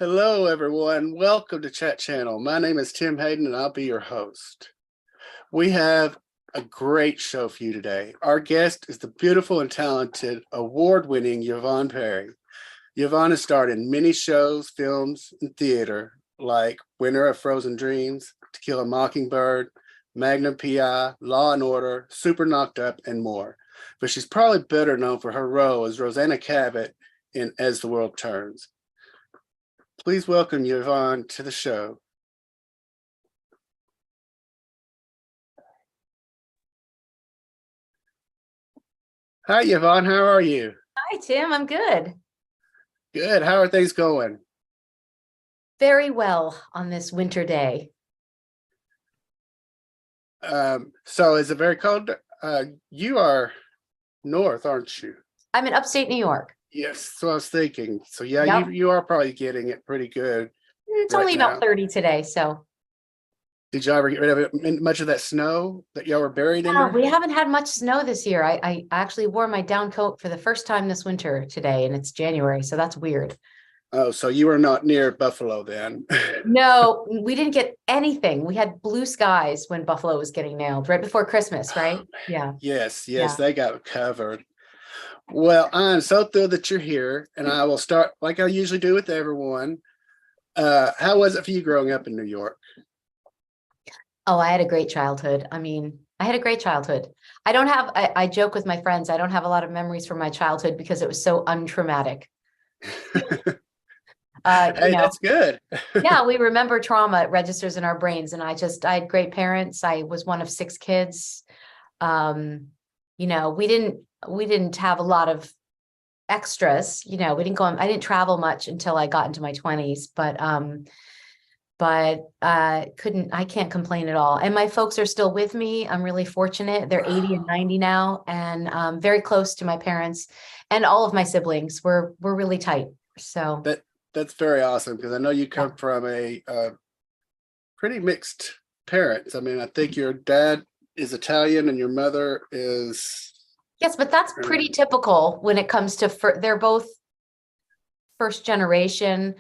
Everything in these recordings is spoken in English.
Hello, everyone. Welcome to Chat Channel. My name is Tim Hayden, and I'll be your host. We have a great show for you today. Our guest is the beautiful and talented, award-winning Yvonne Perry. Yvonne has starred in many shows, films, and theater, like winner of Frozen Dreams, To Kill a Mockingbird, Magnum P.I., Law and Order, Super Knocked Up, and more. But she's probably better known for her role as Rosanna Cabot in As the World Turns. Please welcome Yvonne to the show. Hi, Yvonne. How are you? Hi, Tim. I'm good. Good. How are things going? Very well on this winter day. So is it very cold? You are north, aren't you? I'm in upstate New York. Yes, so I was thinking. So yeah, Yep. you are probably getting it pretty good. It's right only now. about 30 today, so. Did you ever get rid of it? Much of that snow that y'all were buried in? No, we haven't had much snow this year. I actually wore my down coat for the first time this winter today, and it's January, so that's weird. Oh, so you were not near Buffalo then? No, we didn't get anything. We had blue skies when Buffalo was getting nailed right before Christmas, right? Yeah. Yes, Yeah. they got covered. Well, I'm so thrilled that you're here, and I will start like I usually do with everyone. How was it for you growing up in New York? Oh, I had a great childhood. I had a great childhood. I joke with my friends, I don't have a lot of memories from my childhood because it was so untraumatic. Hey, that's good. Yeah, we remember trauma. It registers in our brains. And I had great parents. I was one of 6 kids. We didn't have a lot of extras, we didn't I didn't travel much until I got into my 20s, but I can't complain at all. And my folks are still with me. I'm really fortunate. They're 80 and 90 now, and very close to my parents and all of my siblings. We're really tight. So that's very awesome, because I know you come from a pretty mixed parents. I mean, I think your dad is Italian and your mother is. Yes, but that's pretty typical when it comes to they're both first generation.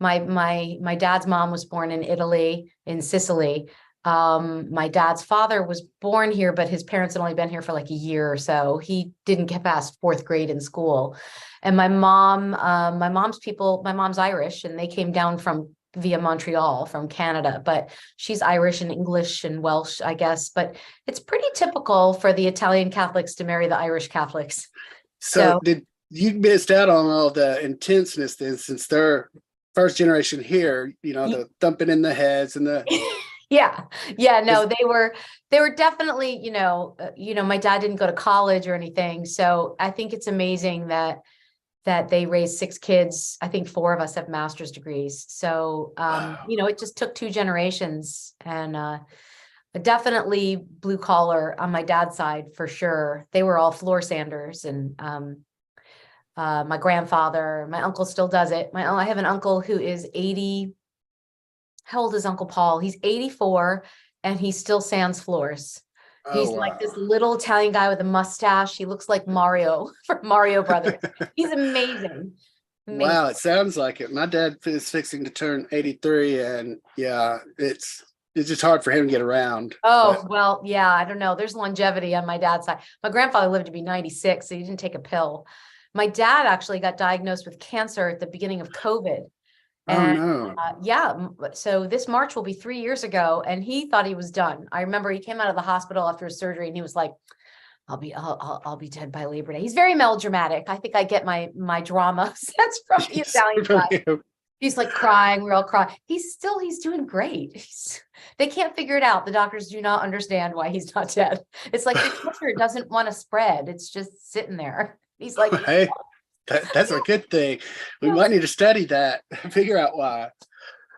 My dad's mom was born in Italy, in Sicily. My dad's father was born here, but his parents had only been here for like a year or so. He didn't get past 4th grade in school. And my mom's Irish, and they came down via Montreal from Canada, but she's Irish and English and Welsh, I guess. But it's pretty typical for the Italian Catholics to marry the Irish Catholics. So did you missed out on all the intenseness then, since they're first generation here, the thumping in the heads and the no, they were definitely, my dad didn't go to college or anything. So I think it's amazing that they raised 6 kids. I think 4 of us have master's degrees. So, Wow. It just took 2 generations, and definitely blue collar on my dad's side for sure. They were all floor sanders, and my grandfather, my uncle still does it. I have an uncle who is 80. How old is Uncle Paul? He's 84 and he still sands floors. He's like this little Italian guy with a mustache. He looks like Mario from Mario Brothers. He's amazing. Wow, it sounds like it. My dad is fixing to turn 83, and yeah, it's just hard for him to get around. Oh, well, yeah, I don't know. There's longevity on my dad's side. My grandfather lived to be 96, so he didn't take a pill. My dad actually got diagnosed with cancer at the beginning of COVID. And so this March will be 3 years ago, and he thought he was done. I remember he came out of the hospital after his surgery, and he was like, I'll be dead by Labor Day. He's very melodramatic. I think I get my drama sense from the Italian side. He's like crying. We're all crying. He's doing great. They can't figure it out. The doctors do not understand why he's not dead. It's like the cancer doesn't want to spread. It's just sitting there. He's like, hey, that's a good thing. We might need to study that, figure out why.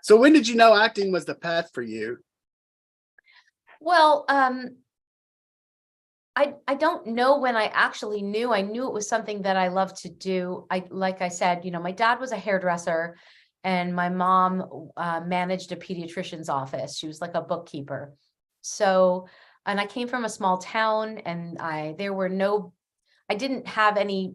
So when did you know acting was the path for you? Well, I don't know when I actually knew. I knew it was something that I loved to do. Like I said, my dad was a hairdresser, and my mom managed a pediatrician's office. She was like a bookkeeper. So, and I came from a small town, and I didn't have any,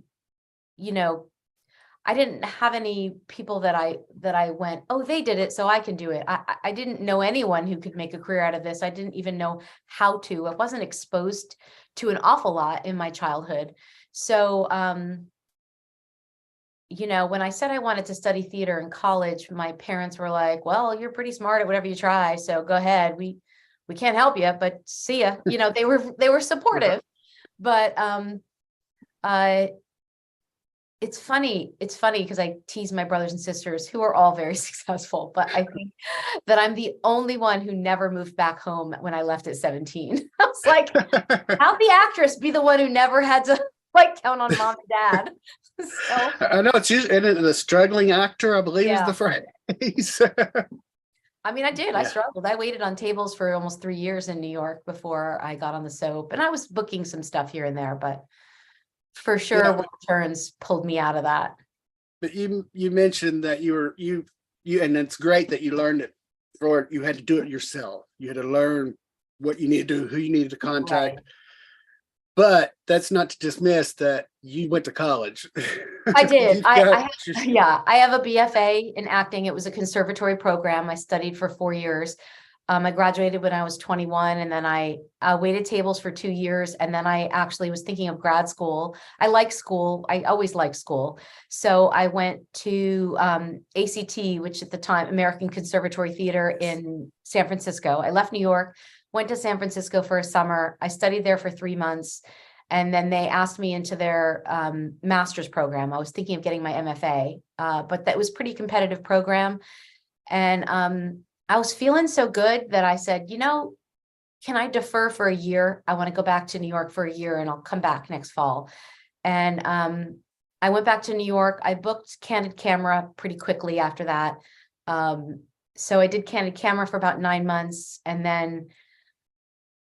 I didn't have any people that I went, oh, they did it, so I can do it. I didn't know anyone who could make a career out of this. I didn't even know how to. I wasn't exposed to an awful lot in my childhood. So, you know, when I said I wanted to study theater in college, my parents were like, well, you're pretty smart at whatever you try, so go ahead. We can't help you, but see ya. You know, they were supportive, but it's funny because I tease my brothers and sisters who are all very successful, but I think that I'm the only one who never moved back home when I left at 17. I was like, how'd the actress be the one who never had to like count on mom and dad? So, I know it's usually, and the struggling actor, I believe, is yeah. the phrase. I mean, I did. I Yeah. struggled. I waited on tables for almost 3 years in New York before I got on the soap, and I was booking some stuff here and there, but for sure, Yeah. Will Turns pulled me out of that. But you mentioned that you and it's great that you learned it, or you had to do it yourself. You had to learn what you need to do, who you needed to contact. Right. But that's not to dismiss that you went to college. I did. You've got I have a BFA in acting. It was a conservatory program. I studied for 4 years. I graduated when I was 21, and then I waited tables for 2 years. And then I actually was thinking of grad school. I like school. I always liked school. So I went to ACT, which at the time, American Conservatory Theatre in San Francisco. I left New York, went to San Francisco for a summer. I studied there for 3 months. And then they asked me into their master's program. I was thinking of getting my MFA, but that was a pretty competitive program. And I was feeling so good that I said, you know, can I defer for a year? I want to go back to New York for a year and I'll come back next fall. And I went back to New York. I booked Candid Camera pretty quickly after that. So I did Candid Camera for about 9 months. And then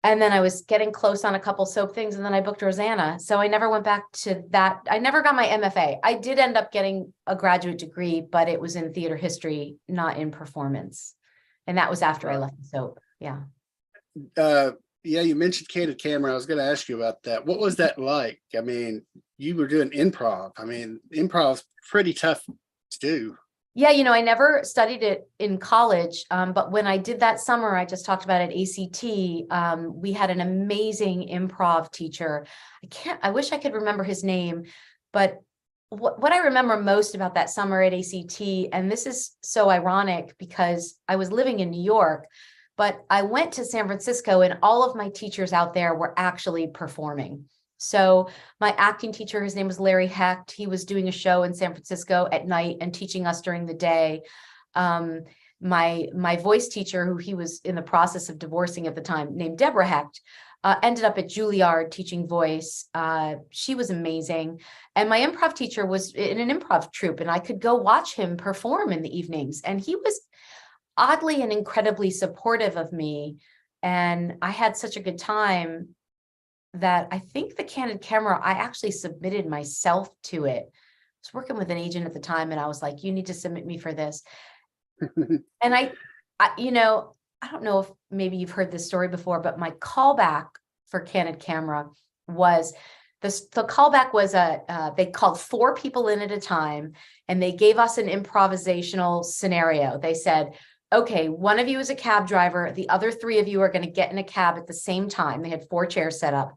I was getting close on a couple soap things. And then I booked Rosanna. So I never went back to that. I never got my MFA. I did end up getting a graduate degree, but it was in theater history, not in performance. And that was after I left the soap. Yeah. Yeah, you mentioned Candid Camera. I was going to ask you about that. What was that like? I mean, you were doing improv. I mean, improv is pretty tough to do. Yeah, you know, I never studied it in college, but when I did that summer, I just talked about at ACT, we had an amazing improv teacher. I wish I could remember his name, but what I remember most about that summer at ACT, and this is so ironic because I was living in New York, but I went to San Francisco and all of my teachers out there were actually performing. So my acting teacher, his name was Larry Hecht. He was doing a show in San Francisco at night and teaching us during the day. My voice teacher, who he was in the process of divorcing at the time, named Deborah Hecht, ended up at Juilliard teaching voice. She was amazing. And my improv teacher was in an improv troupe, and I could go watch him perform in the evenings. And he was oddly and incredibly supportive of me. And I had such a good time that I think the Candid Camera, I actually submitted myself to it. I was working with an agent at the time, and I was like, you need to submit me for this. And I, you know, I don't know if maybe you've heard this story before, but my callback for Candid Camera was this. The callback was they called 4 people in at a time, and they gave us an improvisational scenario. They said, okay, one of you is a cab driver. The other 3 of you are going to get in a cab at the same time. They had 4 chairs set up.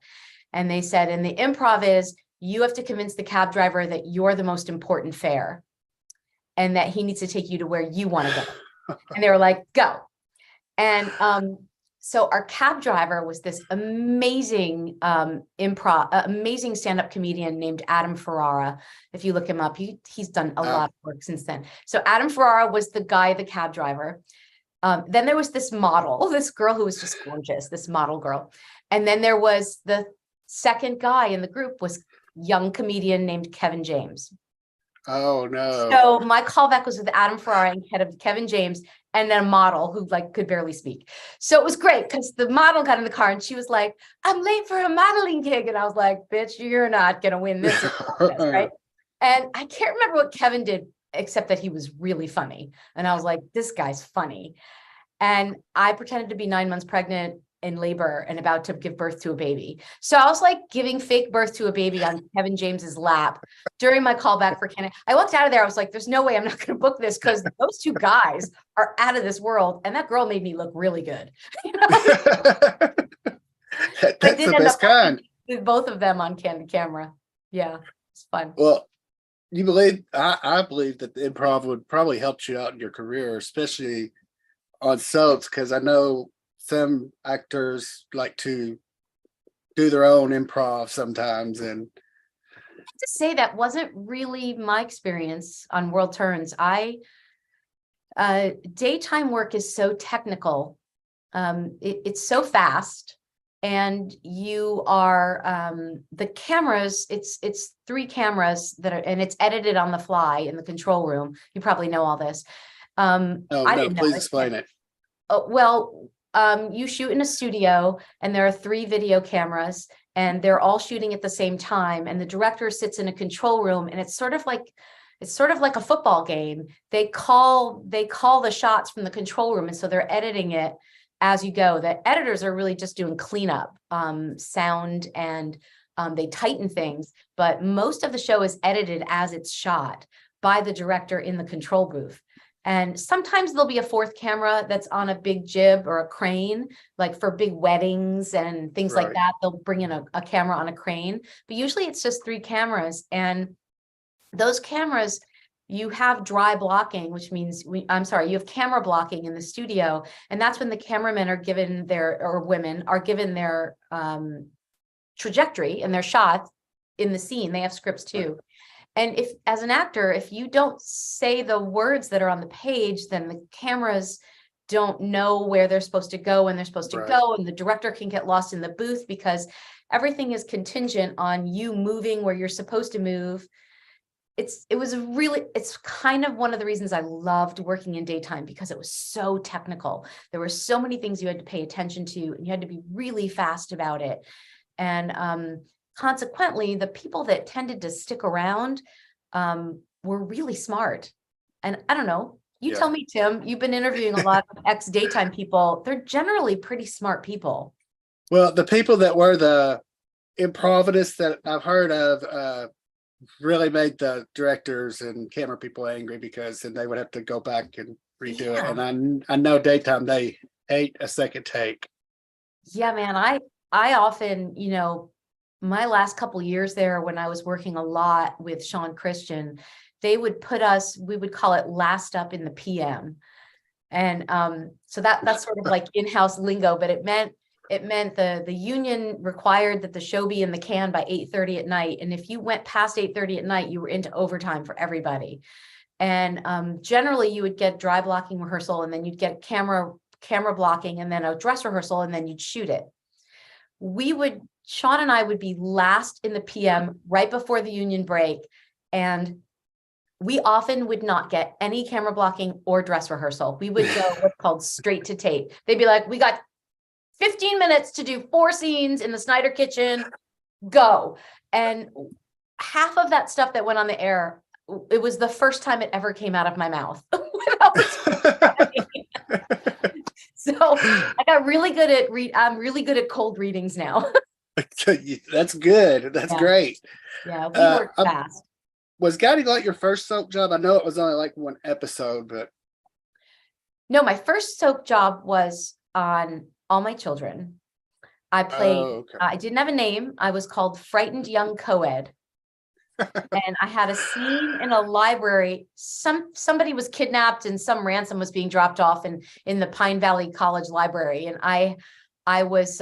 And they said, and the improv is, you have to convince the cab driver that you're the most important fare and that he needs to take you to where you want to go. And they were like, go. And so our cab driver was this amazing amazing stand-up comedian named Adam Ferrara. If you look him up, he's done a lot of work since then. So Adam Ferrara was the guy, the cab driver. Then there was this model, this girl who was just gorgeous, this model girl. And then there was the second guy in the group was young comedian named Kevin James. Oh no. So my callback was with Adam Ferrara and Kevin James, and then a model who like could barely speak. So it was great because the model got in the car and she was like, I'm late for a modeling gig. And I was like, bitch, you're not going to win this. Right. And I can't remember what Kevin did, except that he was really funny. And I was like, this guy's funny. And I pretended to be 9 months pregnant. in labor and about to give birth to a baby. So I was like giving fake birth to a baby on Kevin James's lap during my callback for Canada. I walked out of there. I was like, there's no way I'm not going to book this because those two guys are out of this world. And that girl made me look really good. You know? That's the best kind. With both of them on Candid Camera. Yeah, it's fun. Well, I believe that the improv would probably help you out in your career, especially on soaps, because I know some actors like to do their own improv sometimes. And to say that wasn't really my experience on World Turns. Daytime work is so technical. It's so fast, and you are the cameras. It's 3 cameras that are, and it's edited on the fly in the control room. You probably know all this. no, please explain it. You shoot in a studio, and there are 3 video cameras, and they're all shooting at the same time. And the director sits in a control room, and it's sort of like a football game. They call the shots from the control room, and so they're editing it as you go. The editors are really just doing cleanup, sound, and they tighten things. But most of the show is edited as it's shot by the director in the control booth. And sometimes there'll be a 4th camera that's on a big jib or a crane, like for big weddings and things like that. They'll bring in a camera on a crane, but usually it's just 3 cameras. And those cameras, you have dry blocking, which means you have camera blocking in the studio. And that's when the cameramen are given women are given their trajectory and their shots in the scene. They have scripts too. And if, as an actor, if you don't say the words that are on the page, then the cameras don't know where they're supposed to go when they're supposed to go. And the director can get lost in the booth because everything is contingent on you moving where you're supposed to move. It's kind of one of the reasons I loved working in daytime, because it was so technical. There were so many things you had to pay attention to, and you had to be really fast about it. And consequently, the people that tended to stick around were really smart. And I don't know, you tell me, Tim, you've been interviewing a lot of ex-daytime people. They're generally pretty smart people. Well, the people that were the improvists that I've heard of really made the directors and camera people angry, because then they would have to go back and redo it. And I know daytime, they hate a second take. Yeah, man. I often, my last couple of years there, when I was working a lot with Sean Christian, they would put us, we would call it last up in the PM. And so that's sort of like in-house lingo, but it meant the union required that the show be in the can by 8:30 at night. And if you went past 8:30 at night, you were into overtime for everybody. And generally you would get dry blocking rehearsal, and then you'd get camera blocking, and then a dress rehearsal, and then you'd shoot it. Sean and I would be last in the PM right before the union break. And we often would not get any camera blocking or dress rehearsal. We would go what's called straight to tape. They'd be like, we got 15 minutes to do 4 scenes in the Snyder kitchen, go. And half of that stuff that went on the air, it was the first time it ever came out of my mouth. So I got really good at I'm really good at cold readings now. That's good. That's great. Yeah, we work fast. Was Guiding Light your first soap job? I know it was only like 1 episode, but no, my first soap job was on All My Children. I played, I didn't have a name. I was called Frightened Young Co-ed. And I had a scene in a library. Somebody was kidnapped and some ransom was being dropped off in the Pine Valley College library. And I was,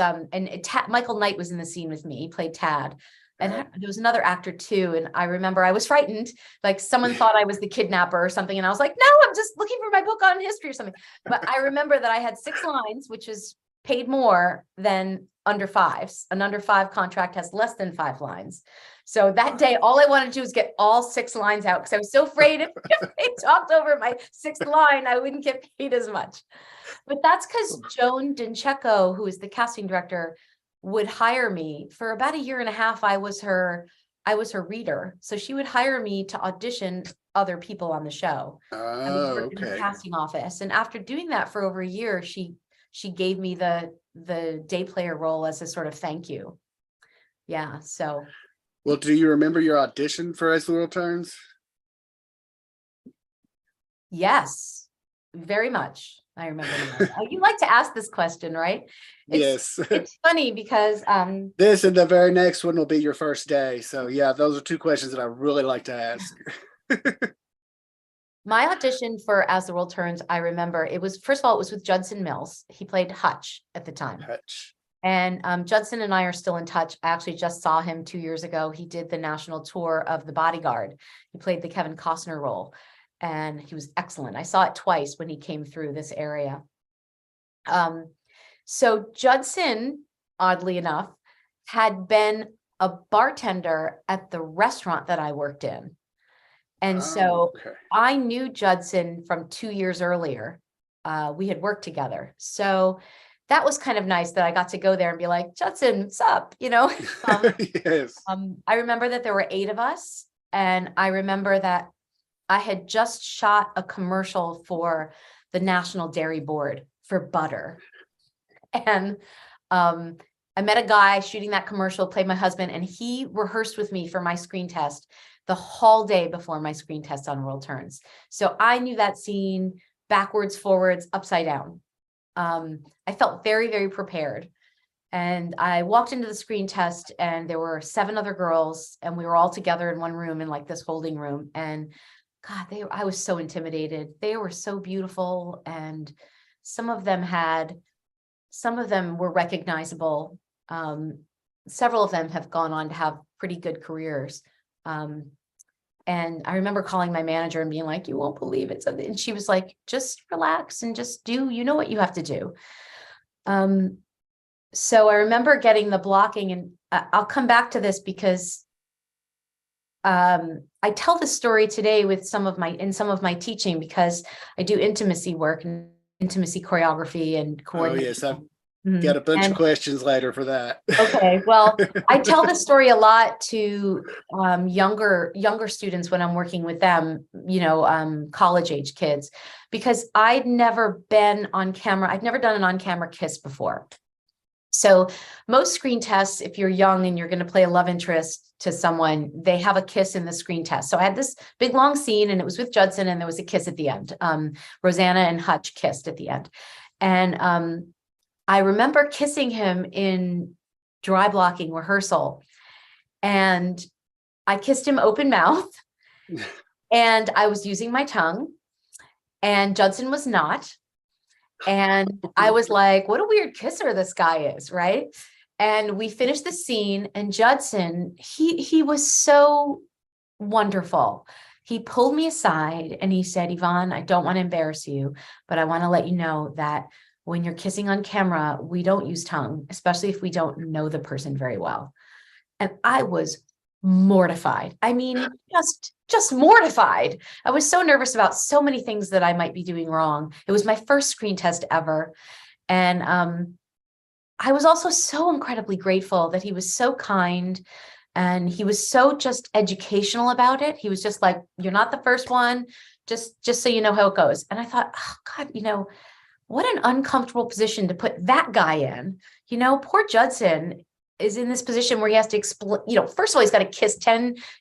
Michael Knight was in the scene with me. He played Tad. And there was another actor too. And I remember I was frightened, like someone thought I was the kidnapper or something. And I was like, no, I'm just looking for my book on history or something. But I remember that I had 6 lines, which is paid more than under 5s. An under 5 contract has less than 5 lines. So that day, all I wanted to do was get all 6 lines out, because I was so afraid if they talked over my 6th line, I wouldn't get paid as much. But that's because Joan Dincheco, who is the casting director, would hire me for about 1.5 years. I was her reader. So she would hire me to audition other people on the show. In the casting office. And after doing that for over a year, she she gave me the day player role as a sort of thank you. Yeah. So. Well, do you remember your audition for As the World Turns? Yes, very much. I remember that. You like to ask this question, right? Yes. It's funny because this and the very next one will be your first day. So yeah, those are two questions that I really like to ask. My audition for As the World Turns, I remember it was, first of all, it was with Judson Mills. He played Hutch at the time. Hutch. And Judson and I are still in touch. I actually just saw him 2 years ago. He did the national tour of The Bodyguard. He played the Kevin Costner role, and he was excellent. I saw it twice when he came through this area. So Judson, oddly enough, had been a bartender at the restaurant that I worked in. And so I knew Judson from 2 years earlier. We had worked together. So that was kind of nice that I got to go there and be like, Judson, what's up? You know, yes. I remember that there were 8 of us. And I remember that I had just shot a commercial for the National Dairy Board for butter. And I met a guy shooting that commercial, played my husband, and he rehearsed with me for my screen test the whole day before my screen test on World Turns. So I knew that scene backwards, forwards, upside down. I felt very, very prepared. And I walked into the screen test and there were 7 other girls and we were all together in one room in like this holding room. And God, I was so intimidated. They were so beautiful. And some of them were recognizable. Several of them have gone on to have pretty good careers. And I remember calling my manager and being like, you won't believe it. And she was like, just relax and just do, you know what you have to do. So I remember getting the blocking, and I'll come back to this because I tell this story today with some of my teaching, because I do intimacy work and intimacy choreography and coordination. Oh yes, I've got a bunch of questions later for that. Okay, well, I tell this story a lot to younger students when I'm working with them, you know, college age kids, because I'd never been on camera. I'd never done an on-camera kiss before. So most screen tests, if you're young and you're going to play a love interest to someone, they have a kiss in the screen test. So I had this big long scene and it was with Judson and there was a kiss at the end. Rosanna and Hutch kissed at the end. And I remember kissing him in dry blocking rehearsal, and I kissed him open mouth and I was using my tongue and Judson was not. And I was like, what a weird kisser this guy is, right? And we finished the scene and Judson, he was so wonderful. He pulled me aside and he said, Yvonne, I don't want to embarrass you, but I want to let you know that when you're kissing on camera, we don't use tongue, especially if we don't know the person very well. And I was mortified. I mean, just mortified. I was so nervous about so many things that I might be doing wrong. It was my first screen test ever. And I was also so incredibly grateful that he was so kind and he was so just educational about it. He was just like, you're not the first one, just so you know how it goes. And I thought, oh God, you know, what an uncomfortable position to put that guy in. You know, poor Judson is in this position where he has to explain, you know, first of all, he's got to kiss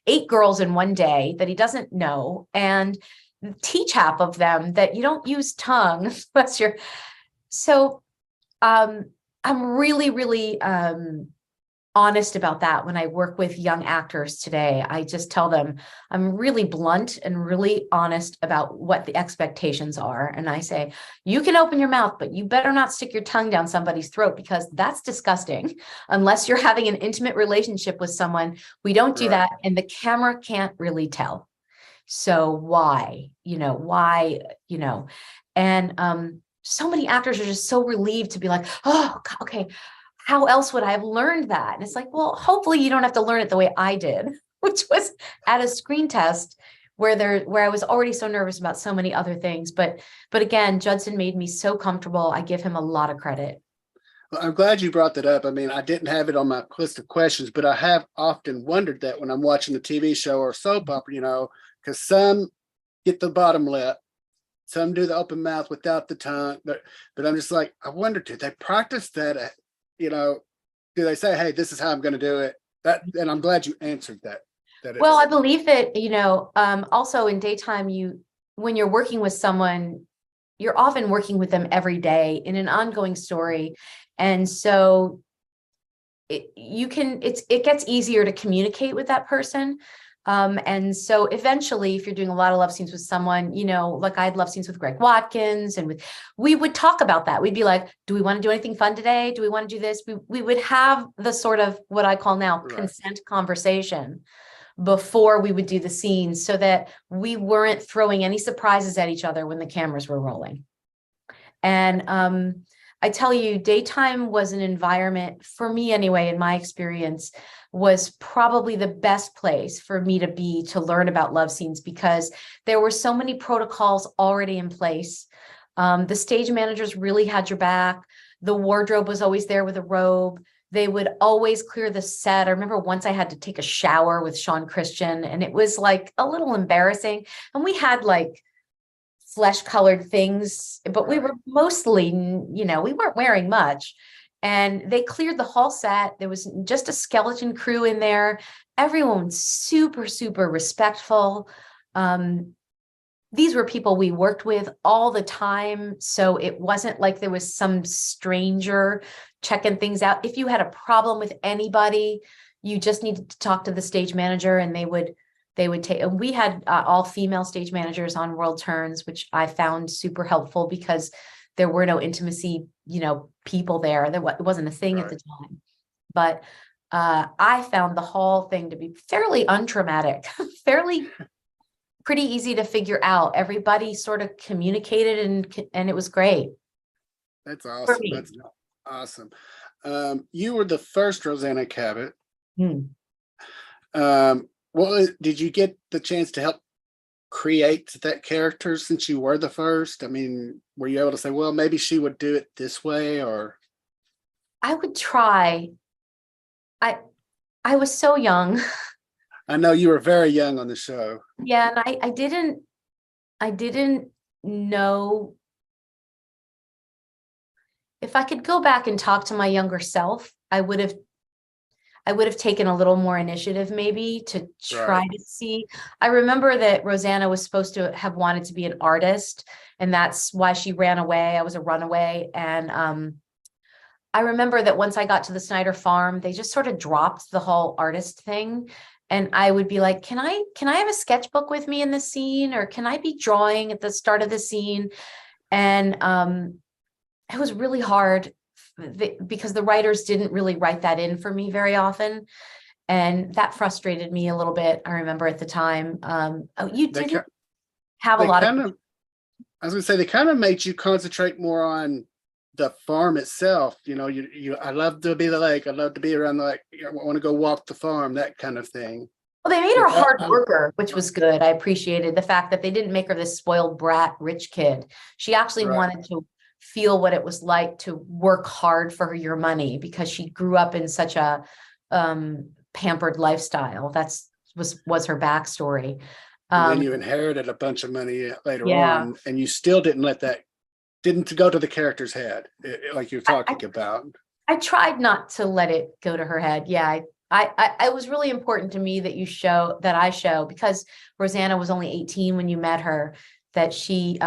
8 girls in one day that he doesn't know and teach half of them that you don't use tongue. Unless you're, so I'm really, really honest about that when I work with young actors today. I just tell them I'm really blunt and really honest about what the expectations are. And I say, you can open your mouth, but you better not stick your tongue down somebody's throat because that's disgusting. Unless you're having an intimate relationship with someone, we don't do that. And the camera can't really tell. So why, and so many actors are just so relieved to be like, oh, okay, how else would I have learned that? And it's like, well, hopefully you don't have to learn it the way I did, which was at a screen test where I was already so nervous about so many other things. But again, Judson made me so comfortable. I give him a lot of credit. Well, I'm glad you brought that up. I mean, I didn't have it on my list of questions, but I have often wondered that when I'm watching a TV show or soap opera, you know, because some get the bottom lip some do the open mouth without the tongue, but I'm just like, I wonder, do they practice that? You know, do they say, hey, this is how I'm going to do it? And I'm glad you answered that. Well, I believe that, also in daytime, when you're working with someone, you're often working with them every day in an ongoing story. And so it gets easier to communicate with that person. And so eventually, if you're doing a lot of love scenes with someone, like I had love scenes with Greg Watkins, and we would talk about that. We'd be like, do we want to do anything fun today? Do we want to do this? We would have the sort of what I call now consent conversation before we would do the scenes, so that we weren't throwing any surprises at each other when the cameras were rolling. And I tell you, daytime was an environment, for me anyway, in my experience, was probably the best place for me to be to learn about love scenes, because there were so many protocols already in place. The stage managers really had your back. The wardrobe was always there with a robe. They would always clear the set. I remember once I had to take a shower with Sean Christian, and it was like a little embarrassing. And we had like flesh colored things, but we were mostly, we weren't wearing much. And they cleared the hall set. There was just a skeleton crew in there. Everyone super, super respectful. These were people we worked with all the time. So it wasn't like there was some stranger checking things out. If you had a problem with anybody, you just needed to talk to the stage manager, and they would take, and we had all female stage managers on World Turns, which I found super helpful, because there were no intimacy, people there. It wasn't a thing at the time. But I found the hall thing to be fairly untraumatic, fairly pretty easy to figure out. Everybody sort of communicated, and it was great. That's awesome. That's awesome. You were the first Rosanna Cabot. Well, did you get the chance to help create that character since you were the first? I mean, were you able to say, well, maybe she would do it this way? Or I would try. I was so young. I know you were very young on the show. Yeah, and I didn't know if I could go back and talk to my younger self. I would have taken a little more initiative, maybe, to try to see. I remember that Rosanna was supposed to have wanted to be an artist, and that's why she ran away. I was a runaway. And I remember that once I got to the Snyder farm, they just sort of dropped the whole artist thing. And I would be like, can I have a sketchbook with me in the scene? Or can I be drawing at the start of the scene? And it was really hard, because the writers didn't really write that in for me very often. And that frustrated me a little bit. I remember at the time, you didn't have a lot of, I was gonna say, they kind of made you concentrate more on the farm itself. I love to be the lake. I love to be around the lake. I want to go walk the farm, that kind of thing. Well, they made her a hard worker, which was good. I appreciated the fact that they didn't make her this spoiled brat, rich kid. She actually wanted to feel what it was like to work hard for your money, because she grew up in such a pampered lifestyle. Was her backstory. And then you inherited a bunch of money later on, and you still didn't go to the character's head, like you're talking about. I tried not to let it go to her head. Yeah, it was really important to me that I show, because Rosanna was only 18 when you met her, that she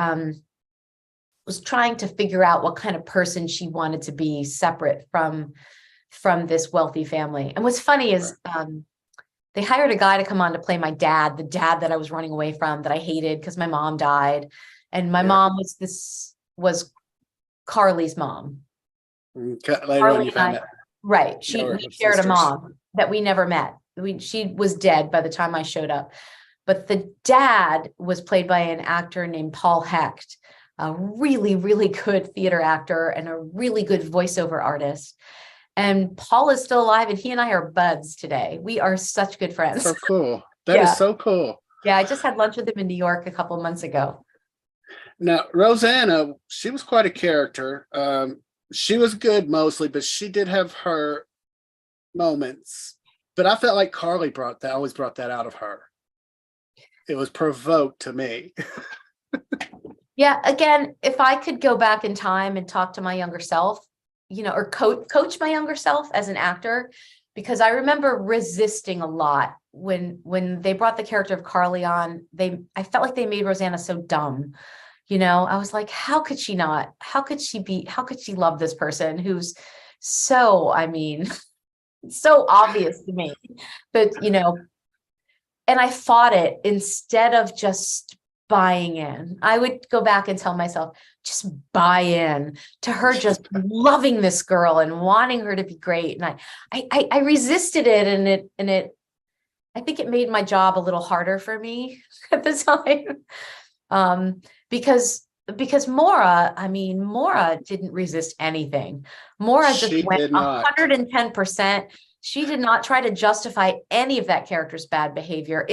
was trying to figure out what kind of person she wanted to be, separate from this wealthy family. And what's funny is they hired a guy to come on to play my dad, the dad that I was running away from, that I hated because my mom died. And my mom was Carly's mom. Later on you found out. Right. We shared a mom that we never met. She was dead by the time I showed up. But the dad was played by an actor named Paul Hecht, a really, really good theater actor and a really good voiceover artist. And Paul is still alive, and he and I are buds today. We are such good friends. So cool. That is so cool. Yeah, I just had lunch with him in New York a couple of months ago. Now, Rosanna, she was quite a character. She was good mostly, but she did have her moments. But I felt like Carly always brought that out of her. It was provoked to me. Yeah, again, if I could go back in time and talk to my younger self, or coach my younger self as an actor, because I remember resisting a lot when they brought the character of Carly on. I felt like they made Rosanna so dumb. I was like, how could she love this person who's so, so obvious to me, but and I fought it instead of just buying in. I would go back and tell myself, just buy in to her just loving this girl and wanting her to be great. And I resisted it, and I think it made my job a little harder for me at the time. Because Maura didn't resist anything. Maura just went 110%. She did not try to justify any of that character's bad behavior.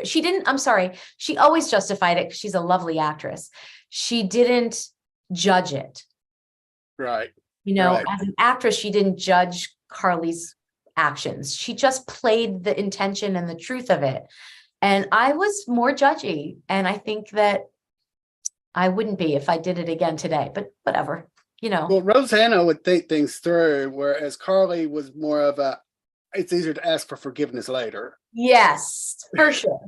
She didn't, I'm sorry. She always justified it because she's a lovely actress. She didn't judge it. Right. As an actress, she didn't judge Carly's actions. She just played the intention and the truth of it. And I was more judgy. And I think that I wouldn't be if I did it again today, but whatever. Well, Rosanna would think things through, whereas Carly was more of it's easier to ask for forgiveness later. Yes, for sure.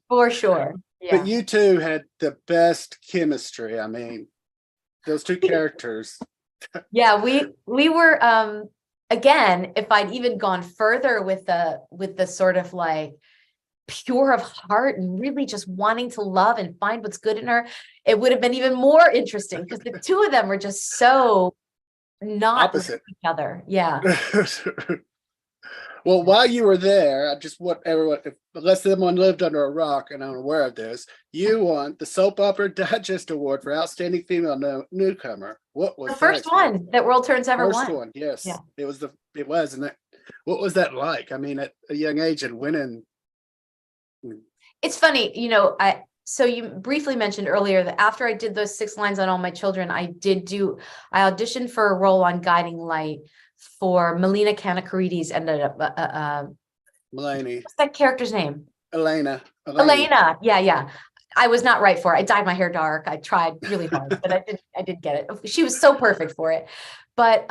For sure. Yeah. But you two had the best chemistry. Those two characters. Yeah, we were again, if I'd even gone further with the sort of like pure of heart and really just wanting to love and find what's good in her, it would have been even more interesting because the two of them were just so not opposite each other. Yeah. Well, while you were there, I just want everyone, unless someone lived under a rock and I'm aware of this, you won the Soap Opera Digest Award for Outstanding Female Newcomer. What was the first one that World Turns ever won? First one, yes. Yeah. It was, and what was that like? At a young age and winning. It's funny, so you briefly mentioned earlier that after I did those 6 lines on All My Children, I auditioned for a role on Guiding Light for Melina Kanakarides and Mulaney. What's that character's name? Elena. Yeah. I was not right for it. I dyed my hair dark. I tried really hard, but I did get it. She was so perfect for it. But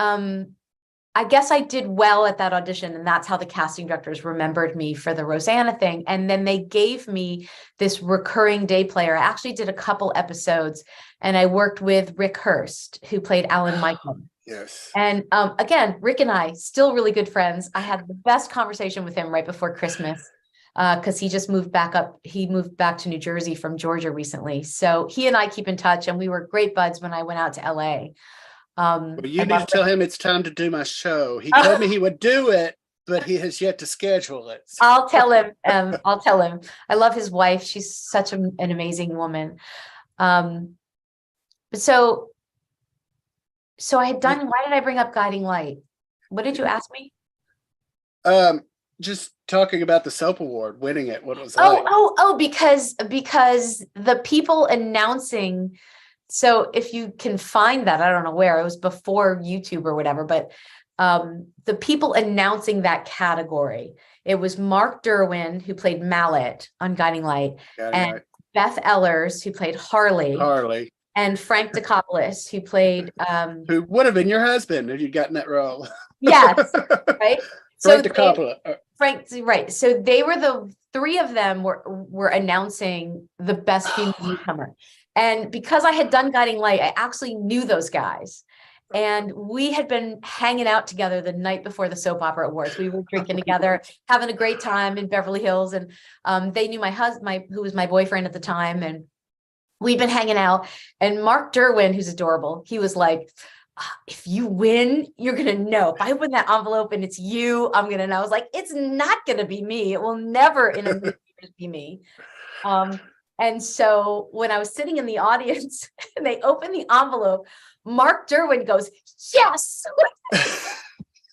I guess I did well at that audition, and that's how the casting directors remembered me for the Rosanna thing. And then they gave me this recurring day player. I actually did a couple episodes, and I worked with Rick Hurst, who played Alan Michael. Yes. And again, Rick and I still really good friends. I had the best conversation with him right before Christmas because he just moved back up. He moved back to New Jersey from Georgia recently. So he and I keep in touch, and we were great buds when I went out to LA. Well, you need to tell him it's time to do my show. He told me he would do it, but he has yet to schedule it. So. I'll tell him. I'll tell him. I love his wife. She's such an amazing woman. So I had done. Why did I bring up Guiding Light? What did you ask me? Just talking about the Soap Award, winning it. What was it like? Because the people announcing. So if you can find that, I don't know where, it was before YouTube or whatever, but the people announcing that category, it was Mark Derwin, who played Mallet on Guiding Light, and Beth Ellers, who played Harley, and Frank DeCopolis, who played who would have been your husband if you'd gotten that role. Yes, right. Frank DeCopolis. Right. So they were the 3 of them were announcing the best female newcomer. And because I had done Guiding Light, I actually knew those guys. And we had been hanging out together the night before the Soap Opera Awards. We were drinking together, having a great time in Beverly Hills. And they knew my husband, who was my boyfriend at the time. And we'd been hanging out. And Mark Derwin, who's adorable, he was like, if you win, you're going to know. If I open that envelope and it's you, I'm going to know. I was like, it's not going to be me. It will never in a million years be me. And so when I was sitting in the audience and they opened the envelope, Mark Derwin goes, yes.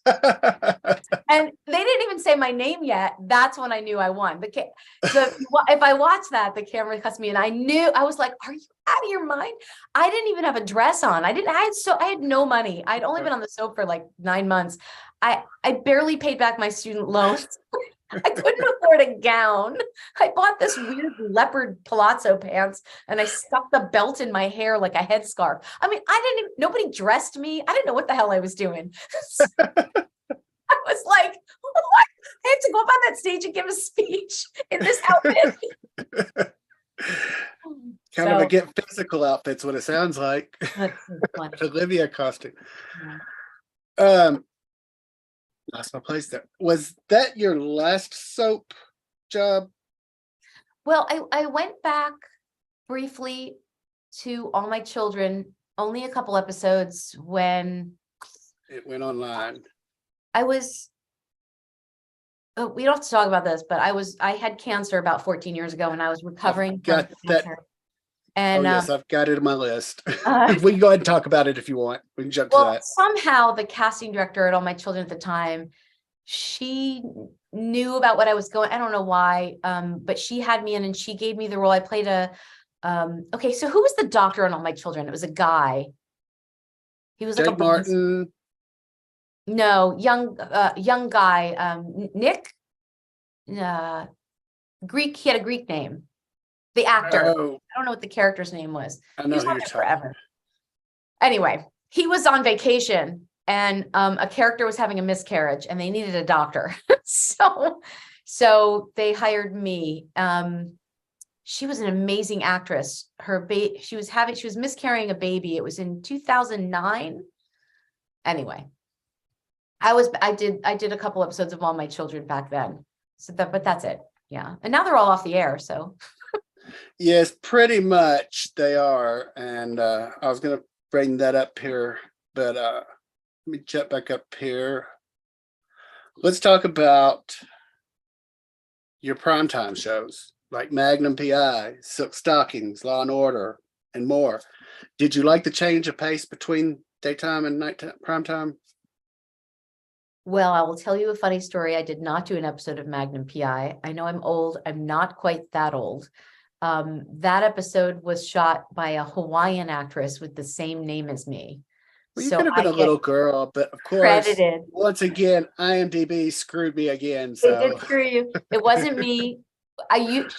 And they didn't even say my name yet. That's when I knew I won. If I watched that, the camera cuts me, and I was like, are you out of your mind? I didn't even have a dress on. I had no money. I'd only been on the soap for like 9 months. I barely paid back my student loans. I couldn't afford a gown. I bought this weird leopard palazzo pants and I stuck the belt in my hair like a headscarf. I mean, nobody dressed me. I didn't know what the hell I was doing. I was like, what? I have to go up on that stage and give a speech in this outfit. Kind of a get physical outfit's what it sounds like. Olivia costume. Yeah. Lost my place there. Was that your last soap job? Well, I went back briefly to All My Children, only a couple episodes when it went online. I was, oh, we don't have to talk about this, but I had cancer about 14 years ago and I was recovering from cancer. And yes, I've got it in my list. We can go ahead and talk about it if you want. We can jump to that. Somehow the casting director at All My Children at the time, she knew about what I was going. I don't know why, but she had me in and she gave me the role. I played okay, so who was the doctor on All My Children? It was a guy. He was like Jake Martin. No, young guy, Nick, Greek. He had a Greek name. The actor. Oh. I don't know what the character's name was. I know who you're talking. Forever. Anyway, he was on vacation and a character was having a miscarriage and they needed a doctor. so they hired me. She was an amazing actress. She was miscarrying a baby. It was in 2009. Anyway, I did a couple episodes of All My Children back then. But that's it. Yeah. And now they're all off the air. So yes, pretty much they are. And I was going to bring that up here, but let me jump back up here. Let's talk about your primetime shows like Magnum PI, Silk Stockings, Law and Order, and more. Did you like the change of pace between daytime and nighttime, primetime? Well, I will tell you a funny story. I did not do an episode of Magnum PI. I know I'm old. I'm not quite that old. That episode was shot by a Hawaiian actress with the same name as me. Well, you could have been a little girl, but of course, credited. Once again, IMDb screwed me again. So it did screw you. It wasn't me.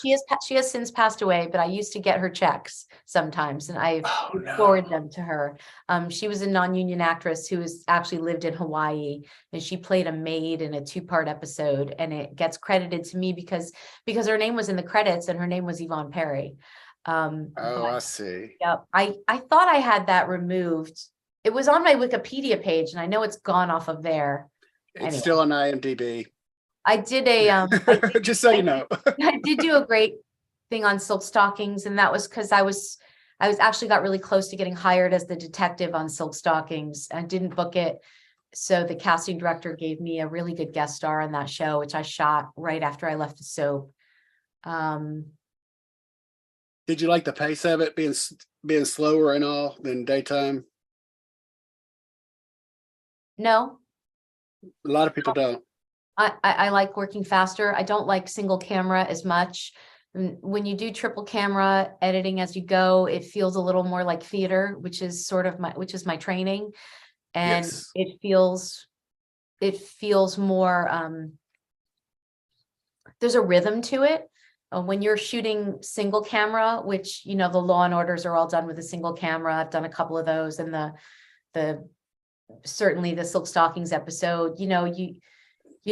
She has since passed away, but I used to get her checks sometimes, and I forward them to her. She was a non-union actress who has actually lived in Hawaii, and she played a maid in a 2-part episode, and it gets credited to me because her name was in the credits, and her name was Yvonne Perry. I see. Yep. I thought I had that removed. It was on my Wikipedia page, and I know it's gone off of there. It's still on IMDb. I did just so you know. I did do a great thing on Silk Stockings, and that was because I was actually got really close to getting hired as the detective on Silk Stockings. I didn't book it, so the casting director gave me a really good guest star on that show, which I shot right after I left the soap. Did you like the pace of it being slower and all than daytime? No. A lot of people don't. I like working faster. I don't like single camera as much. When you do triple camera editing as you go, it feels a little more like theater, which is my training. And yes. it feels more, there's a rhythm to it. When you're shooting single camera, which, the Law and Orders are all done with a single camera. I've done a couple of those, and certainly the Silk Stockings episode, you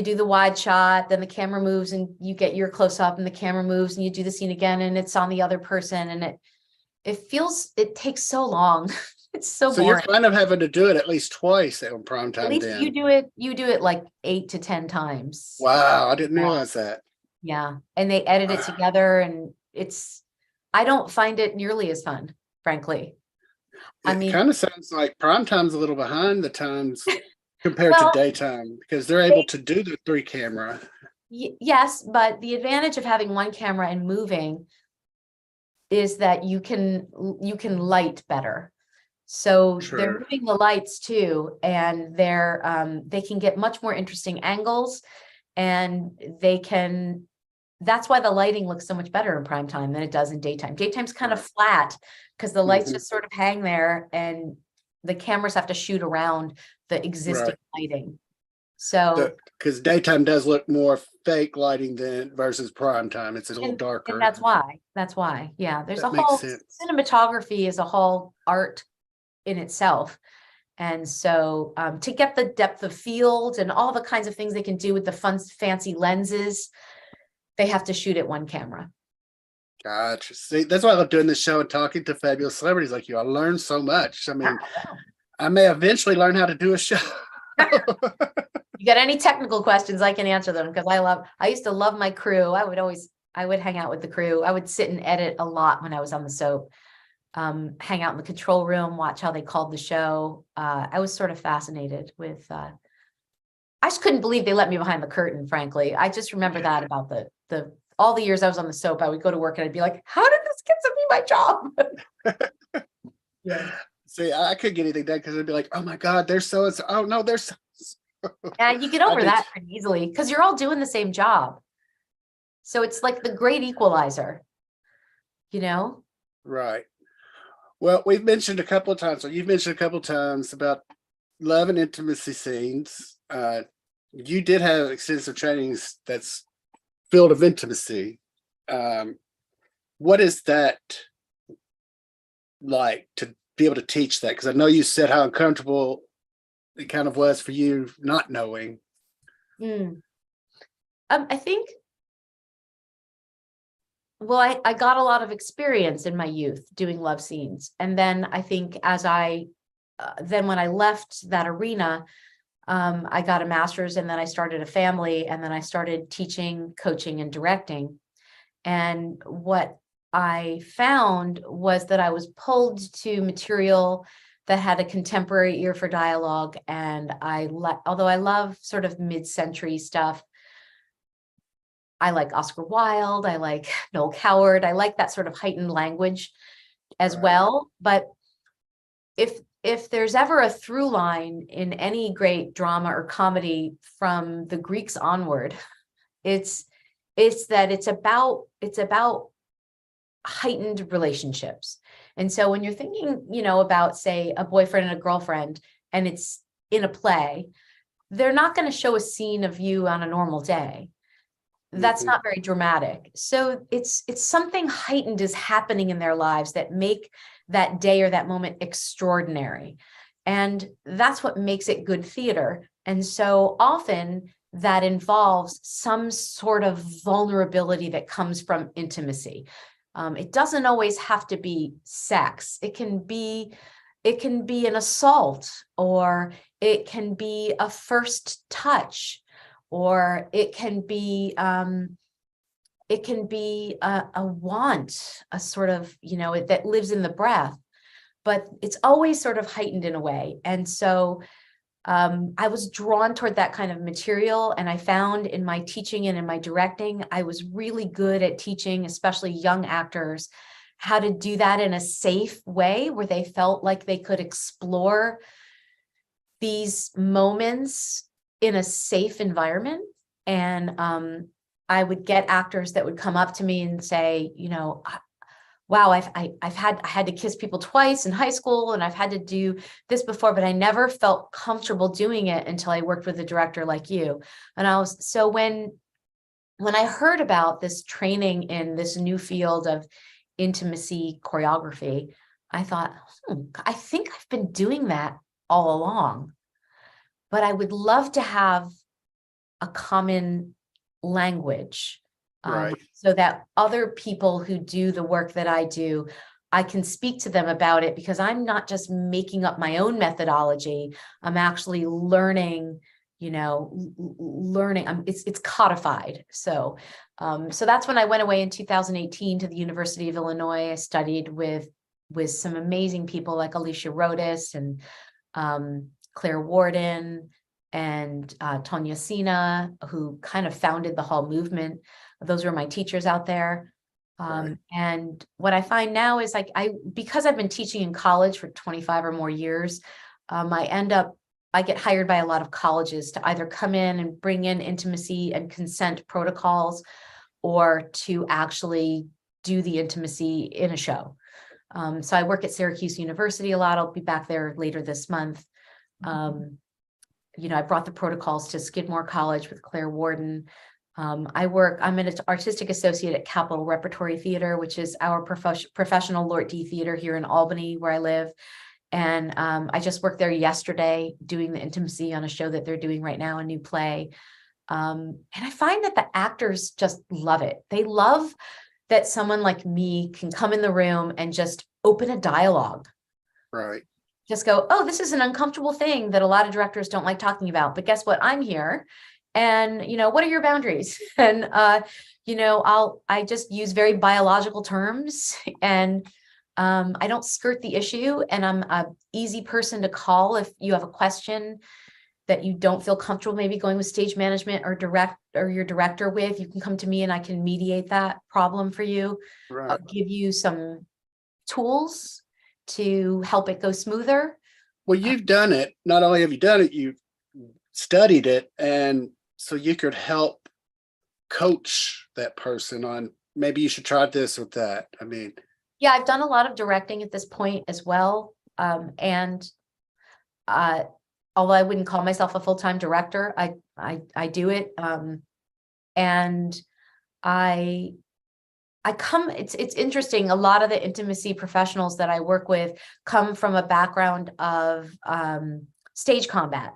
do the wide shot, then the camera moves and you get your close up and the camera moves and you do the scene again and it's on the other person, and it takes so long. It's so boring. You're kind of having to do it at least twice on primetime. At least you do it like 8 to 10 times. Wow, I didn't realize that. Yeah. And they edit it together, and I don't find it nearly as fun, frankly. It kind of sounds like primetime's a little behind the times compared to daytime, because they're able to do the 3 camera. Yes, but the advantage of having 1 camera and moving is that you can light better. So they're moving the lights too, and they can get much more interesting angles, and that's why the lighting looks so much better in prime time than it does in daytime. Daytime's kind of flat because the lights just sort of hang there, and the cameras have to shoot around the existing lighting. So, because daytime does look more fake lighting than versus prime time. It's a little and darker. that's why. Yeah. There's That a makes whole sense. cinematography is a whole art in itself. And so to get the depth of field and all the kinds of things they can do with the fun, fancy lenses, they have to shoot at one camera. Gotcha. See, that's why I love doing this show and talking to fabulous celebrities like you. I learned so much. I mean, I may eventually learn how to do a show. You got any technical questions, I can answer them, because I used to love my crew. I would hang out with the crew. I would sit and edit a lot when I was on the soap. Hang out in the control room, watch how they called the show. I was sort of fascinated with, I just couldn't believe they let me behind the curtain, frankly. I just remember that about all the years I was on the soap. I would go to work and I'd be like, how did this get to be my job? Yeah. See, I couldn't get anything done because I'd be like, oh my God, they're so, oh no, they're so. And you get over that pretty easily because you're all doing the same job. So it's like the great equalizer, you know? Right. Well, we've mentioned a couple of times, or you've mentioned a couple of times about love and intimacy scenes. You did have extensive trainings that's field of intimacy. What is that like to be able to teach that? Because I know you said how uncomfortable it kind of was for you not knowing. I think, well, I got a lot of experience in my youth doing love scenes. And then I think then when I left that arena, I got a master's and then I started a family and then I started teaching, coaching, and directing. And what I found was that I was pulled to material that had a contemporary ear for dialogue. And although I love sort of mid-century stuff, I like Oscar Wilde, I like Noel Coward, I like that sort of heightened language as well. But if there's ever a through line in any great drama or comedy from the Greeks onward, it's that it's about heightened relationships. And so when you're thinking, about, say, a boyfriend and a girlfriend, and it's in a play, they're not going to show a scene of you on a normal day. That's not very dramatic. So it's something heightened is happening in their lives that make that day or that moment extraordinary. And that's what makes it good theater. And so often that involves some sort of vulnerability that comes from intimacy. It doesn't always have to be sex. It can be an assault, or it can be a first touch, or it can be a want, a sort of, that lives in the breath, but it's always sort of heightened in a way. And so I was drawn toward that kind of material. And I found in my teaching and in my directing, I was really good at teaching, especially young actors, how to do that in a safe way where they felt like they could explore these moments in a safe environment. And I would get actors that would come up to me and say, wow, I had to kiss people twice in high school, and I've had to do this before, but I never felt comfortable doing it until I worked with a director like you. And so when I heard about this training in this new field of intimacy choreography, I thought, I think I've been doing that all along, but I would love to have a common language. So that other people who do the work that I do, I can speak to them about it, because I'm not just making up my own methodology. I'm actually learning, it's codified. So that's when I went away in 2018 to the University of Illinois. I studied with some amazing people like Alicia Rodas and Claire Warden and Tonya Sina, who kind of founded the hall movement. Those were my teachers out there. And what I find now is because I've been teaching in college for 25 or more years, I get hired by a lot of colleges to either come in and bring in intimacy and consent protocols, or to actually do the intimacy in a show. So I work at Syracuse University a lot. I'll be back there later this month. I brought the protocols to Skidmore College with Claire Warden. I'm an artistic associate at Capitol Repertory Theatre, which is our professional Lord D theater here in Albany, where I live. And I just worked there yesterday doing the intimacy on a show that they're doing right now, a new play. And I find that the actors just love it. They love that someone like me can come in the room and just open a dialogue. Right. Just go, oh, this is an uncomfortable thing that a lot of directors don't like talking about. But guess what? I'm here. And, what are your boundaries? And, I just use very biological terms, and I don't skirt the issue. And I'm an easy person to call if you have a question that you don't feel comfortable maybe going with stage management or your director with. You can come to me and I can mediate that problem for you. Right. I'll give you some tools to help it go smoother. Well, you've done it. Not only have you done it, you've studied it. And so you could help coach that person on, maybe you should try this with that. I mean, yeah, I've done a lot of directing at this point as well. Although I wouldn't call myself a full-time director, I do it. And it's interesting. A lot of the intimacy professionals that I work with come from a background of stage combat.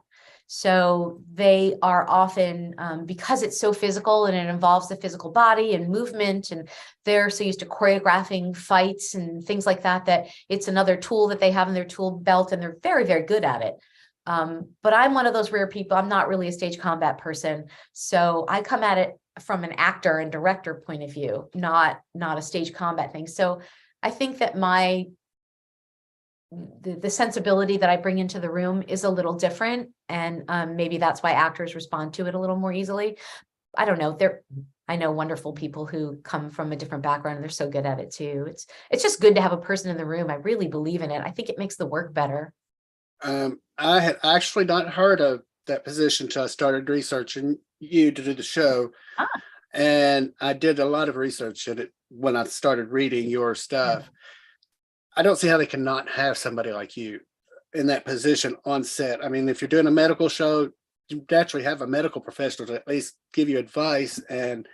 So they are often, because it's so physical and it involves the physical body and movement, and they're so used to choreographing fights and things like that, that it's another tool that they have in their tool belt, and they're very, very good at it. But I'm one of those rare people. I'm not really a stage combat person. So I come at it from an actor and director point of view, not a stage combat thing. So I think that the sensibility that I bring into the room is a little different. And maybe that's why actors respond to it a little more easily. I don't know. I know wonderful people who come from a different background and they're so good at it too. It's just good to have a person in the room. I really believe in it. I think it makes the work better. I had actually not heard of that position until I started researching you to do the show. And I did a lot of research in it when I started reading your stuff. Yeah. I don't see how they cannot have somebody like you in that position on set. I mean, if you're doing a medical show, you naturally have a medical professional to at least give you advice, and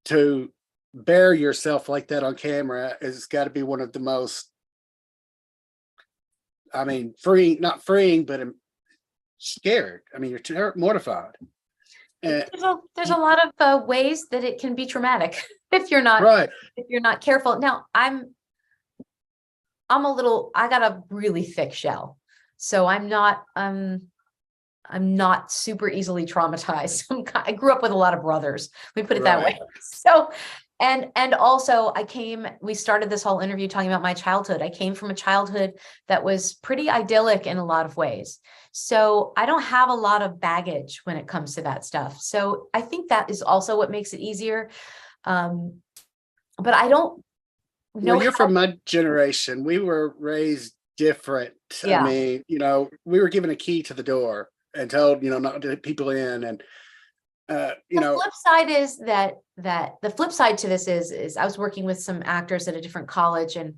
to bear yourself like that on camera has got to be one of the most, I mean, not freeing, but scared. I mean, you're mortified. There's a lot of ways that it can be traumatic if you're not if you're not careful. Now, I got a really thick shell, so I'm not super easily traumatized. I grew up with a lot of brothers. Let me put it that way. So. And also we started this whole interview talking about my childhood. I came from a childhood that was pretty idyllic in a lot of ways. So I don't have a lot of baggage when it comes to that stuff. So I think that is also what makes it easier. But I don't know. Well, you're from my generation. We were raised different. Yeah. I mean, we were given a key to the door and told, not to let people in. And the flip side is that the flip side to this is I was working with some actors at a different college, and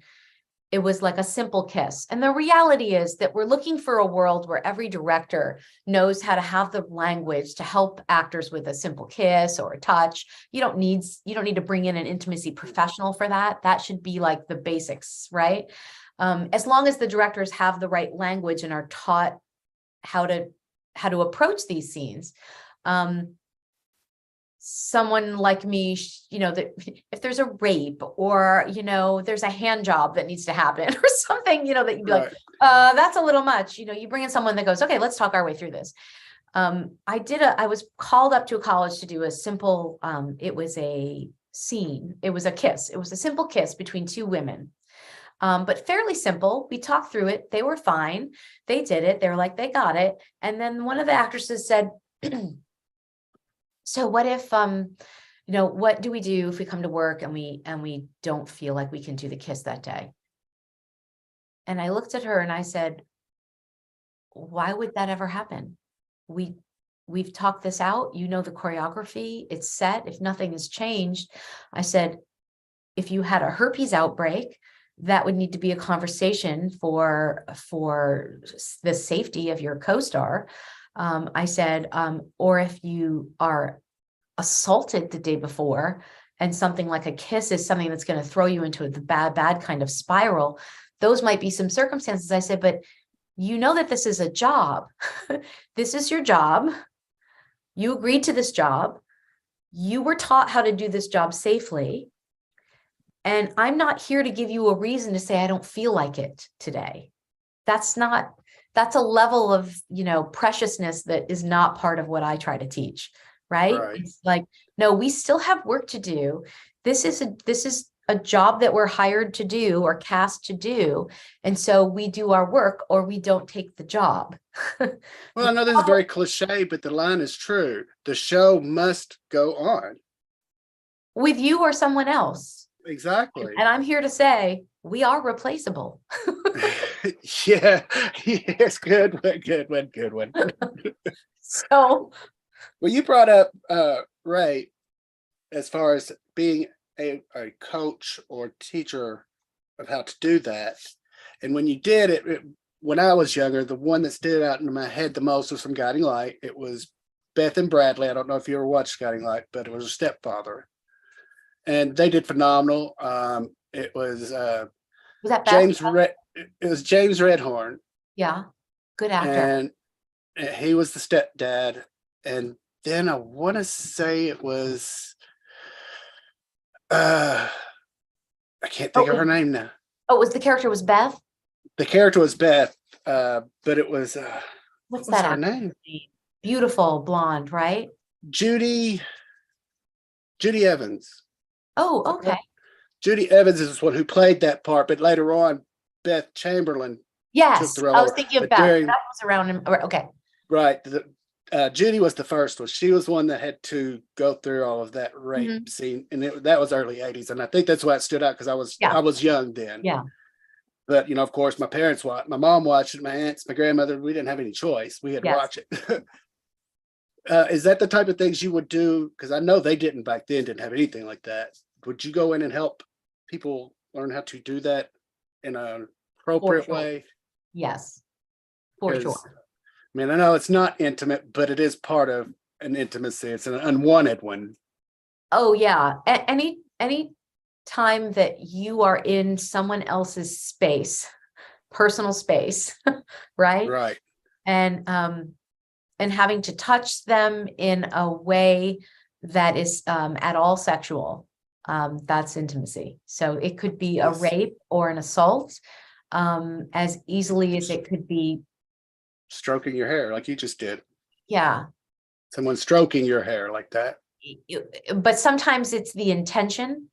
it was like a simple kiss. And the reality is that we're looking for a world where every director knows how to have the language to help actors with a simple kiss or a touch. You don't need to bring in an intimacy professional for that. That should be like the basics, right? As long as the directors have the right language and are taught how to approach these scenes. Someone like me, that if there's a rape or, there's a hand job that needs to happen or something, that you'd be like, that's a little much. You bring in someone that goes, okay, let's talk our way through this. I was called up to a college to do a simple, it was a scene. It was a kiss. It was a simple kiss between two women. But fairly simple. We talked through it. They were fine. They did it. They were like, they got it. And then one of the actresses said, so what if, what do we do if we come to work and we don't feel like we can do the kiss that day? And I looked at her and I said, why would that ever happen? We've talked this out. The choreography, it's set. If nothing has changed, I said, if you had a herpes outbreak, that would need to be a conversation for the safety of your co-star. I said, or if you are assaulted the day before and something like a kiss is something that's going to throw you into the bad kind of spiral, those might be some circumstances. I said, but you know that this is a job. This is your job. You agreed to this job. You were taught how to do this job safely. And I'm not here to give you a reason to say, I don't feel like it today. That's a level of, preciousness that is not part of what I try to teach. Right? It's like, no, we still have work to do. This is a job that we're hired to do or cast to do. And so we do our work or we don't take the job. Well, I know this is very cliche, but the line is true. The show must go on. With you or someone else. Exactly. And I'm here to say, we are replaceable. Yeah. Yes. Good one. So. Well, you brought up Ray as far as being a coach or teacher of how to do that. And when you did it, when I was younger, the one that stood out in my head the most was from Guiding Light. It was Beth and Bradley. I don't know if you ever watched Guiding Light, but it was a stepfather. And they did phenomenal. It was that James it was James Redhorn. Yeah. Good actor. And he was the stepdad. And then I want to say it was, I can't think of her name now. Oh, the character was Beth? The character was Beth, but it was, what's that her name? Beautiful blonde, right? Judy Evans. Oh, okay. Judy Evans is one who played that part, but later on, Beth Chamberlain. Yes, took the role I was thinking of Beth. That was around him. Okay. Right. Judy was the first one. She was one that had to go through all of that rape scene, and that was early '80s, and I think that's why it stood out because I was young then. Yeah. But of course, my parents watched. My mom watched it. My aunts, my grandmother. We didn't have any choice. We had to watch it. Is that the type of things you would do? Because I know they didn't back then. Didn't have anything like that. Would you go in and help people learn how to do that in an appropriate way? Yes, for sure. I mean, I know it's not intimate, but it is part of an intimacy. It's an unwanted one. Oh yeah. Any time that you are in someone else's space, personal space, right? Right. And having to touch them in a way that is at all sexual, that's intimacy. So it could be a rape or an assault, as easily as it could be stroking your hair like you just did. Yeah. Someone stroking your hair like that. But sometimes it's the intention,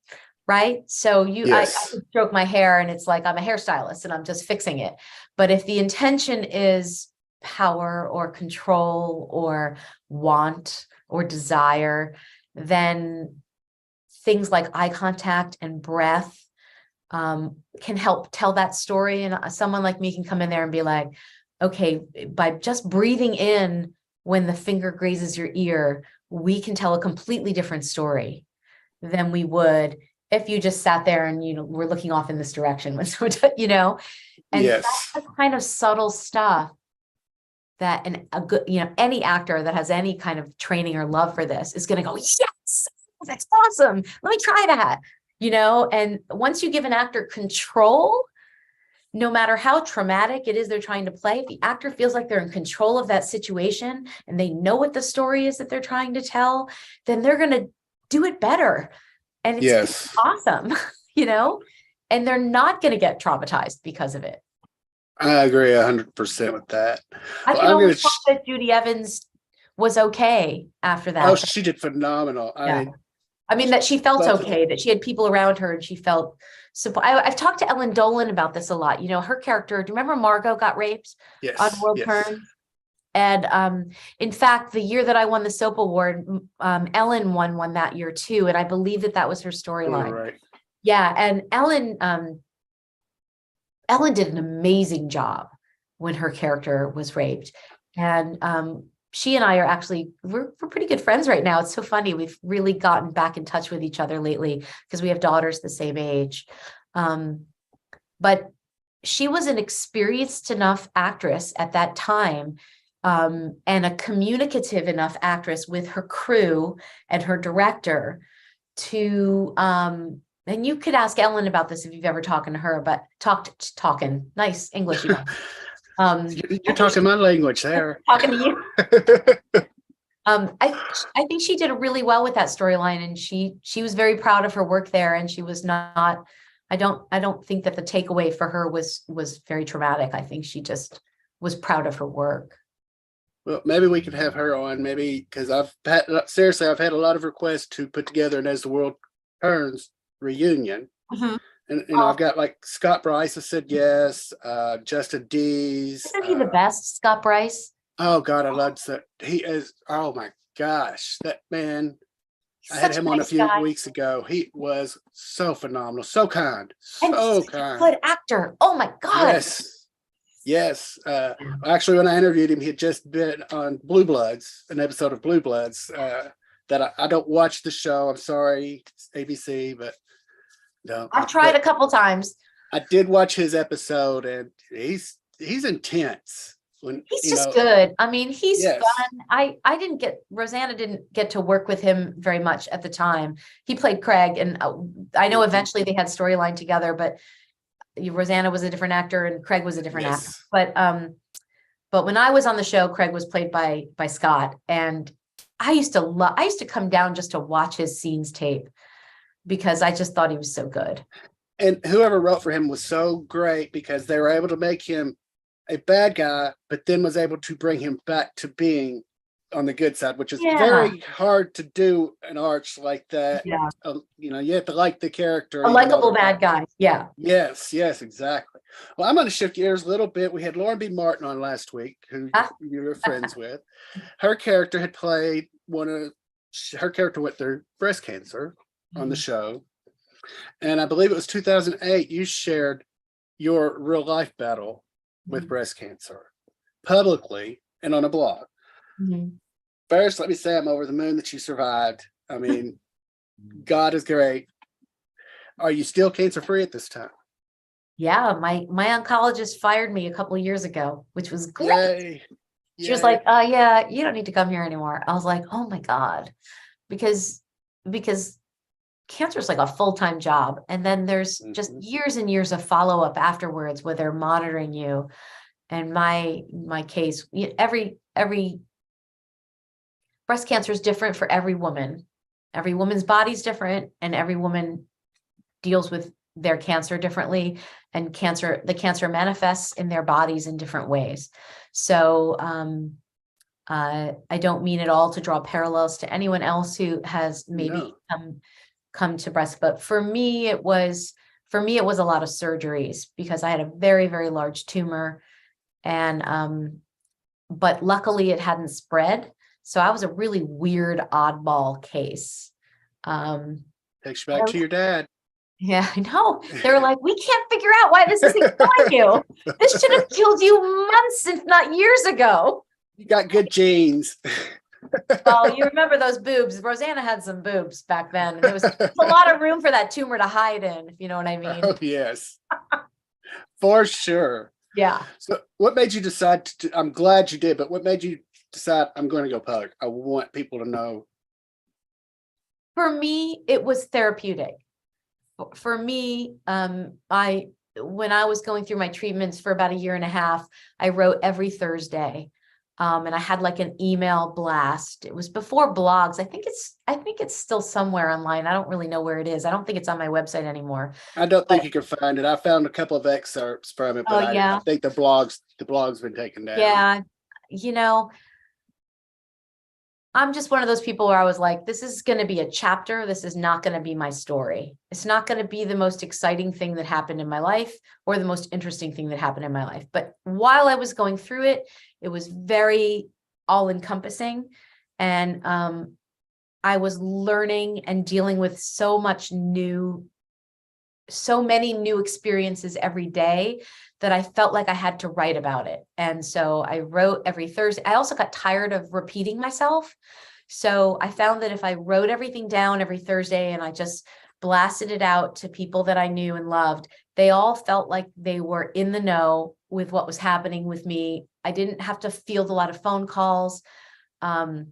right? So I could stroke my hair and it's like I'm a hairstylist and I'm just fixing it. But if the intention is power or control or want or desire, then things like eye contact and breath can help tell that story. And someone like me can come in there and be like, okay, by just breathing in when the finger grazes your ear, we can tell a completely different story than we would if you just sat there and, we're looking off in this direction, and that's the kind of subtle stuff that any actor that has any kind of training or love for this is going to go, yes, that's awesome. Let me try that, and once you give an actor control, no matter how traumatic it is they're trying to play, if the actor feels like they're in control of that situation and they know what the story is that they're trying to tell, then they're going to do it better. And it's awesome, and they're not going to get traumatized because of it. I agree 100% with that. I can only hope that Judy Evans was okay after that. Oh, she did phenomenal. Yeah. I mean, that she felt okay, that she had people around her and she felt support. I've talked to Ellen Dolan about this a lot. Her character, do you remember Margot got raped on World Turn? And in fact, the year that I won the Soap Award, Ellen won one that year too. And I believe that was her storyline. Right. Yeah. And Ellen did an amazing job when her character was raped. And she and I are we're pretty good friends right now. It's so funny. We've really gotten back in touch with each other lately because we have daughters the same age. But she was an experienced enough actress at that time and a communicative enough actress with her crew and her director to, and you could ask Ellen about this if you've ever talked to her, but talking, nice English, you know. You're talking my language there. Talking to you. I think she did really well with that storyline, and she was very proud of her work there, and she was not, I don't think that the takeaway for her was very traumatic. I think she just was proud of her work. Well, maybe we could have her on, maybe, because I've had a lot of requests to put together an As the World Turns reunion. Mm-hmm. And I've got like Scott Bryce has said yes, Justin Dees. Isn't he the best, Scott Bryce? Oh God, I love that. He is, oh my gosh, that man. I had him on a few weeks ago. He was so phenomenal, so kind, so kind. Good actor. Oh my God. Yes. Actually, when I interviewed him, he had just been on Blue Bloods, an episode of Blue Bloods. That I don't watch the show. I'm sorry, ABC, but no. I've tried a couple times. I did watch his episode, and he's intense. He's just good. I mean, he's fun. Rosanna didn't get to work with him very much at the time. He played Craig, and I know eventually they had storyline together, but Rosanna was a different actor and Craig was a different actor. But when I was on the show, Craig was played by Scott, and I used to come down just to watch his scenes tape because I just thought he was so good. And whoever wrote for him was so great because they were able to make him a bad guy, but then was able to bring him back to being on the good side, which is very hard to do an arch like that. Yeah. You have to like the character. A likable bad guy. Yeah. Yes, exactly. Well, I'm going to shift gears a little bit. We had Lauren B. Martin on last week, who you were friends with. Her character had played her character went through breast cancer on the show. And I believe it was 2008, you shared your real life battle with breast cancer publicly and on a blog. First, let me say I'm over the moon that you survived. I mean, God is great. Are you still cancer free at this time? Yeah, my oncologist fired me a couple of years ago, which was great. Yay. She was like, yeah, you don't need to come here anymore. I was like, oh my God, because cancer is like a full-time job. And then there's just years and years of follow-up afterwards where they're monitoring you. And my case, every breast cancer is different for every woman. Every woman's body's different, and every woman deals with their cancer differently, and the cancer manifests in their bodies in different ways. So I don't mean at all to draw parallels to anyone else who has maybe come to breast, but for me it was a lot of surgeries because I had a very, very large tumor, and but luckily it hadn't spread. So I was a really weird oddball case. Takes you back to your dad. Yeah, I know. They were like, we can't figure out why this isn't killing you. This should have killed you months, if not years ago. You got good genes. Oh, you remember those boobs. Rosanna had some boobs back then. And there was a lot of room for that tumor to hide in, if you know what I mean. Oh, yes. For sure. Yeah. So what made you decide I'm glad you did, but what made you decide I'm going to go public? I want people to know. For me, it was therapeutic. For me, when I was going through my treatments for about a year and a half, I wrote every Thursday. And I had like an email blast. It was before blogs. I think it's still somewhere online. I don't really know where it is. I don't think it's on my website anymore. I don't think you can find it. I found a couple of excerpts from it, but I think the blog's been taken down. Yeah. I'm just one of those people where I was like, this is going to be a chapter. This is not going to be my story. It's not going to be the most exciting thing that happened in my life or the most interesting thing that happened in my life. But while I was going through it, it was very all-encompassing. And I was learning and dealing with so many new experiences every day that I felt like I had to write about it. And so I wrote every Thursday. I also got tired of repeating myself. So I found that if I wrote everything down every Thursday and I just blasted it out to people that I knew and loved, they all felt like they were in the know what was happening with me. I didn't have to field a lot of phone calls. I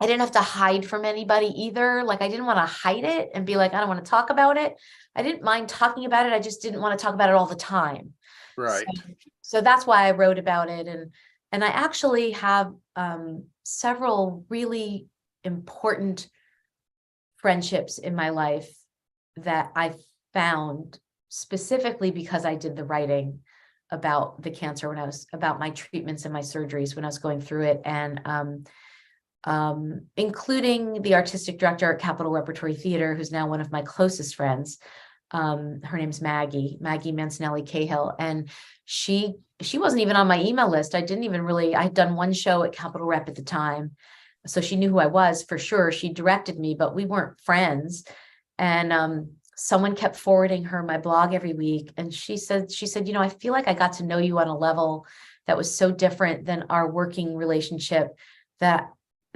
didn't have to hide from anybody either. Like, I didn't want to hide it and be like, I don't want to talk about it. I didn't mind talking about it. I just didn't want to talk about it all the time. Right. So that's why I wrote about it. And I actually have several really important friendships in my life that I found specifically because I did the writing about the cancer about my treatments and my surgeries when I was going through it. And including the artistic director at Capitol Repertory Theatre, who's now one of my closest friends. Her name's Maggie Mancinelli Cahill. And she wasn't even on my email list. I had done one show at Capitol Rep at the time. So she knew who I was for sure. She directed me, but we weren't friends. And someone kept forwarding her my blog every week. And she said, I feel like I got to know you on a level that was so different than our working relationship that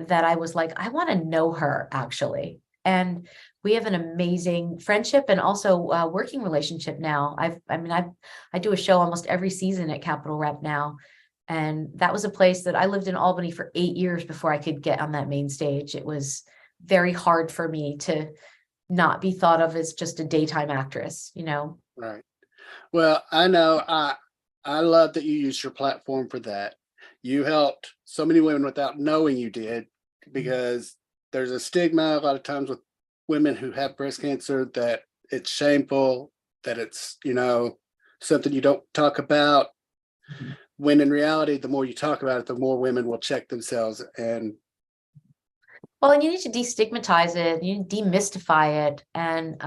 I was like, I want to know her actually. And we have an amazing friendship and also working relationship now. I do a show almost every season at Capitol Rep now. And that was a place that I lived in Albany for 8 years before I could get on that main stage. It was very hard for me to not be thought of as just a daytime actress, Right. Well, I know I love that you used your platform for that. You helped so many women without knowing you did, because there's a stigma a lot of times with women who have breast cancer that it's shameful, that it's, something you don't talk about. When in reality, the more you talk about it, the more women will check themselves. And you need to destigmatize it, you need to demystify it. And,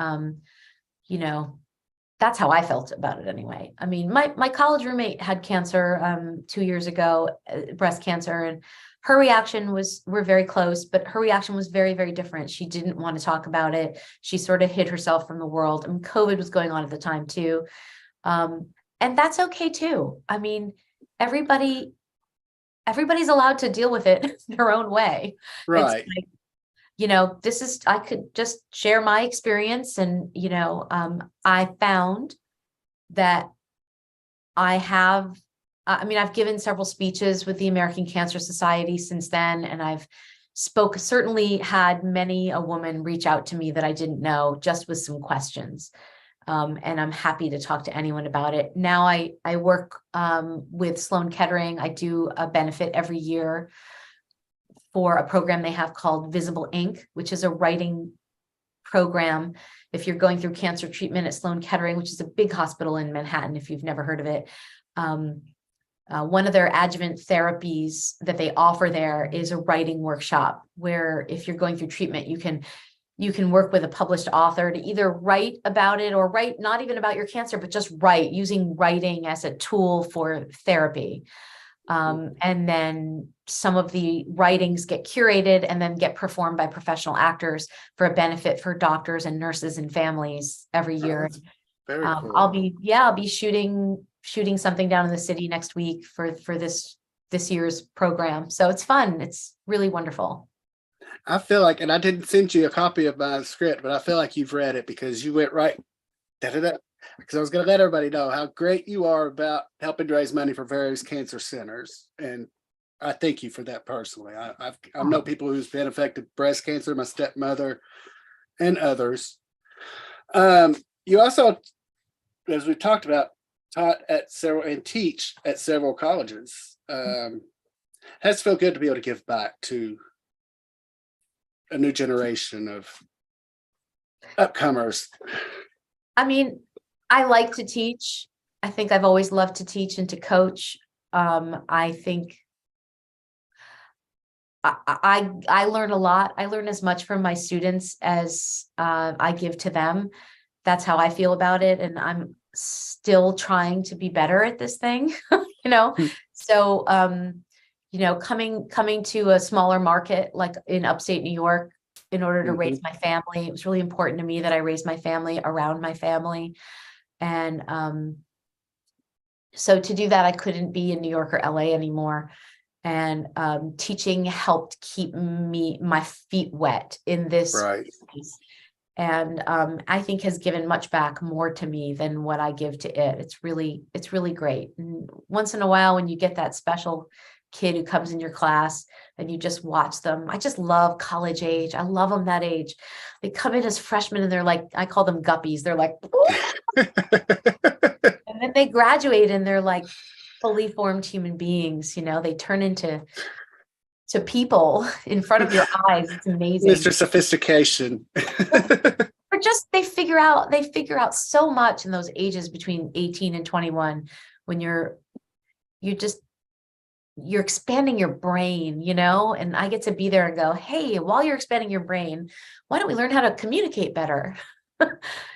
that's how I felt about it anyway. I mean, my college roommate had cancer 2 years ago, breast cancer, and her reaction we're very close, but her reaction was very, very different. She didn't want to talk about it. She sort of hid herself from the world. And COVID was going on at the time too. And that's okay too. I mean, everybody's allowed to deal with it their own way. right. It's like, I could just share my experience. And, I found that I've given several speeches with the American Cancer Society since then. And I've certainly had many a woman reach out to me that I didn't know, just with some questions. And I'm happy to talk to anyone about it. Now I work with Sloan Kettering. I do a benefit every year for a program they have called Visible Ink, which is a writing program. If you're going through cancer treatment at Sloan Kettering, which is a big hospital in Manhattan, if you've never heard of it, one of their adjuvant therapies that they offer there is a writing workshop, where if you're going through treatment, you can work with a published author to either write about it or write not even about your cancer, but just write, using writing as a tool for therapy. And then some of the writings get curated and then get performed by professional actors for a benefit for doctors and nurses and families every year. Very cool. I'll be shooting something down in the city next week for this year's program. So it's fun. It's really wonderful. I feel like, and I didn't send you a copy of my script, but I feel like you've read it, because you went right, because I was going to let everybody know how great you are about helping raise money for various cancer centers. And I thank you for that personally. I know people who's been affected breast cancer, my stepmother and others. You also, as we talked about, taught at several and teach at several colleges. Has to feel good to be able to give back to a new generation of upcomers. I mean, I like to teach. I think I've always loved to teach and to coach. I think I learn a lot. I learn as much from my students as I give to them. That's how I feel about it. And I'm still trying to be better at this thing, So, coming to a smaller market, like in upstate New York, in order to raise my family, it was really important to me that I raise my family around my family. And so to do that, I couldn't be in New York or LA anymore. And teaching helped keep my feet wet in this. Right. Space. and I think has given much back more to me than what I give to it. It's really great. And once in a while, when you get that special kid who comes in your class and you just watch them, I just love college age. I love them that age. They come in as freshmen and they're like, I call them guppies. They're like, and then they graduate and they're like fully formed human beings. You know, they turn into people in front of your eyes. It's amazing. Mr. Sophistication. Or just they figure out so much in those ages between 18 and 21 when you're expanding your brain, you know, and I get to be there and go, hey, while you're expanding your brain, why don't we learn how to communicate better?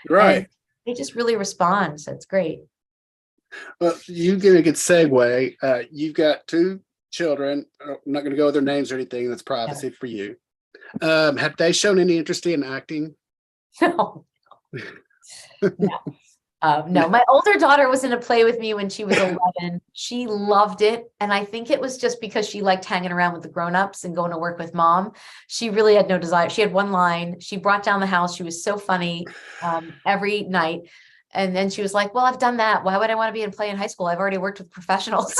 Right. And they just really respond. So it's great. Well, you get a good segue. You've got 2 children. I'm not going to go with their names or anything. That's privacy for you. Have they shown any interest in acting? No. No, my older daughter was in a play with me when she was 11. She loved it. And I think it was just because she liked hanging around with the grownups and going to work with mom. She really had no desire. She had one line. She brought down the house. She was so funny every night. And then she was like, well, I've done that. Why would I want to be in a play in high school? I've already worked with professionals.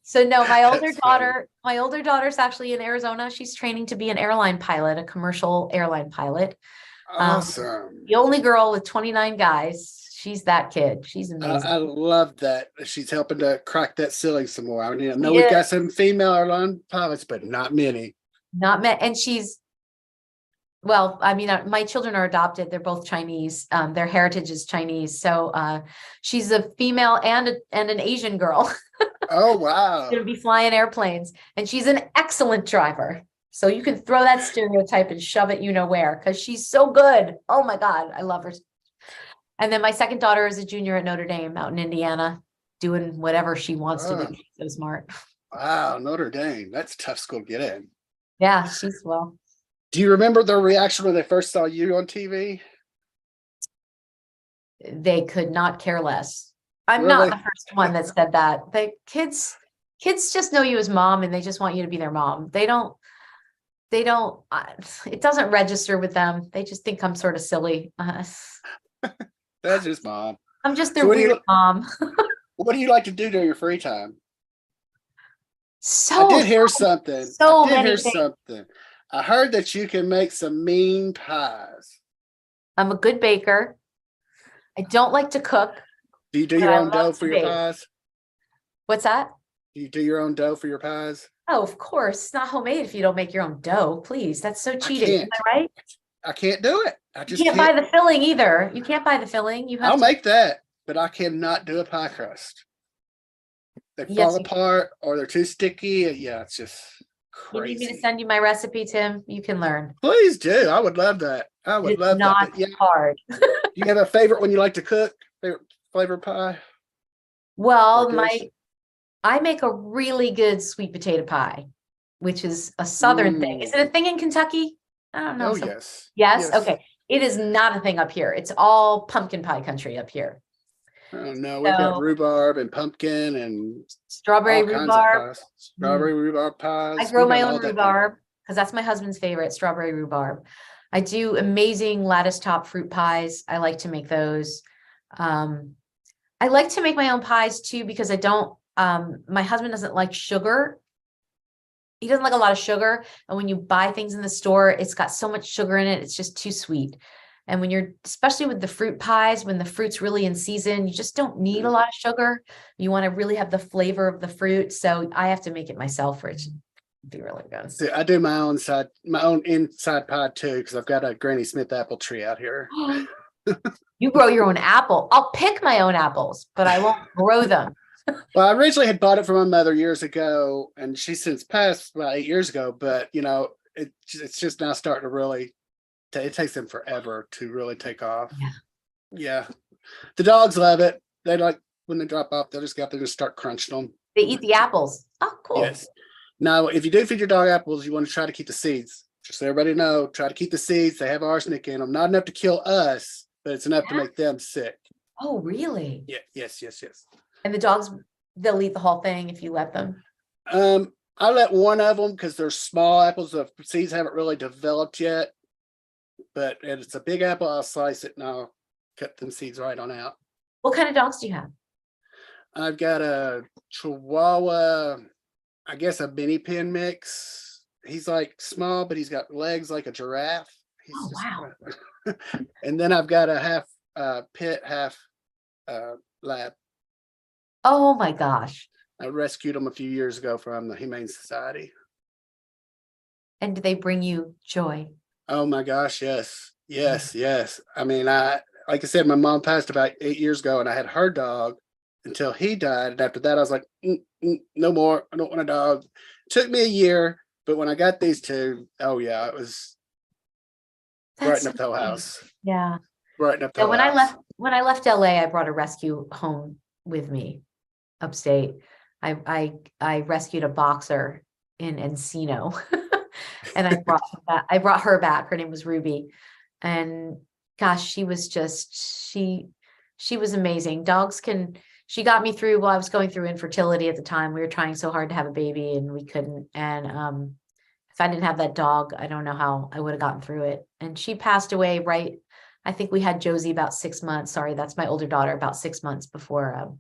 So no, my older daughter's actually in Arizona. She's training to be an airline pilot, a commercial airline pilot. Awesome. The only girl with 29 guys. She's that kid. She's amazing. I love that. She's helping to crack that ceiling some more. I mean, I know we've got some female airline pilots, but not many. Not many. And well, I mean, my children are adopted. They're both Chinese. Their heritage is Chinese. So she's a female and an Asian girl. Oh, wow. Going to be flying airplanes. And she's an excellent driver. So you can throw that stereotype and shove it, you know where, because she's so good. Oh my God, I love her. And then my second daughter is a junior at Notre Dame out in Indiana, doing whatever she wants to do. She's so smart. Wow, Notre Dame. That's a tough school to get in. Yeah, she's well. Do you remember their reaction when they first saw you on TV? They could not care less. I'm not the first one that said that. The kids just know you as mom and they just want you to be their mom. They don't, it doesn't register with them. They just think I'm sort of silly. That's just mom. I'm just their weird mom. What do you like to do during your free time? I did hear something. I heard that you can make some mean pies. I'm a good baker. I don't like to cook. Do you do your own dough for your pies? What's that? Do you do your own dough for your pies? Oh, of course. It's not homemade if you don't make your own dough. Please. That's so cheating. Am I right? I can't do it. You can't buy the filling either. You can't buy the filling. I'll make that, but I cannot do a pie crust. They fall apart or they're too sticky. Yeah, it's just crazy. You need me to send you my recipe, Tim? You can learn. Please do. I would love that. I would love that. It's not hard. Do you have a favorite one you like to cook? Favorite flavor pie? Well, I make a really good sweet potato pie, which is a Southern thing. Is it a thing in Kentucky? I don't know. Oh, yes. Yes? Okay. It is not a thing up here. It's all pumpkin pie country up here. Oh, no. We've got rhubarb and pumpkin and strawberry rhubarb. Strawberry rhubarb pies. I grow my own rhubarb because that's my husband's favorite, strawberry rhubarb. I do amazing lattice top fruit pies. I like to make those. I like to make my own pies too because my husband doesn't like sugar. He doesn't like a lot of sugar. And when you buy things in the store, it's got so much sugar in it. It's just too sweet. And when especially with the fruit pies, when the fruit's really in season, you just don't need a lot of sugar. You want to really have the flavor of the fruit. So I have to make it myself for it to be really good. See, I do my own inside pie too, because I've got a Granny Smith apple tree out here. You grow your own apple. I'll pick my own apples, but I won't grow them. Well, I originally had bought it from my mother years ago, and she's since passed about 8 years ago. But it's just now starting to really. It takes them forever to really take off. Yeah. The dogs love it. They like when they drop off. They'll just go up there and start crunching them. They eat the apples. Oh, cool. Yes. Now, if you do feed your dog apples, you want to try to keep the seeds. Just so everybody know, try to keep the seeds. They have arsenic in them. Not enough to kill us, but it's enough to make them sick. Oh, really? Yeah. Yes. And the dogs, they'll eat the whole thing if you let them. I let one of them because they're small apples. The seeds haven't really developed yet. but it's a big apple. I'll slice it and I'll cut them seeds right on out. What kind of dogs do you have? I've got a Chihuahua, I guess a mini pin mix. He's like small, but he's got legs like a giraffe. Oh, wow. And then I've got a half pit, half lab. Oh my gosh. I rescued him a few years ago from the Humane Society. And do they bring you joy? Oh my gosh, yes. Yes. I mean, like I said, my mom passed about 8 years ago and I had her dog until he died. And after that, I was like, no more. I don't want a dog. It took me a year, but when I got these two, oh yeah, it was brighten up the whole house. Yeah. Brighten up the whole house. When I left LA, I brought a rescue home with me upstate. I rescued a boxer in Encino. And I brought her back. Her name was Ruby. And gosh, she was just, she was amazing. She got me through while I was going through infertility at the time. We were trying so hard to have a baby and we couldn't. And if I didn't have that dog, I don't know how I would have gotten through it. And she passed away I think we had Josie about 6 months. Sorry, that's my older daughter, about 6 months before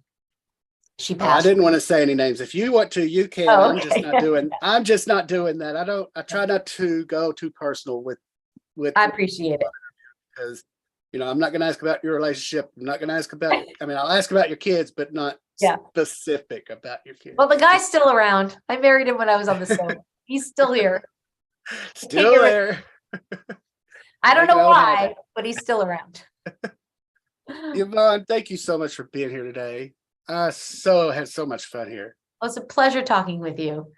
she passed. I didn't want to say any names. If you want to, you can. Oh, okay. I'm just not doing that. I try not to go too personal with I appreciate it. Because I'm not going to ask about your relationship. I'm not going to ask about, I'll ask about your kids, but not specific about your kids. Well, the guy's still around. I married him when I was on the show. He's still here. Still there. I don't know why, but he's still around. Yvonne, thank you so much for being here today. I had so much fun here. Well, it's a pleasure talking with you.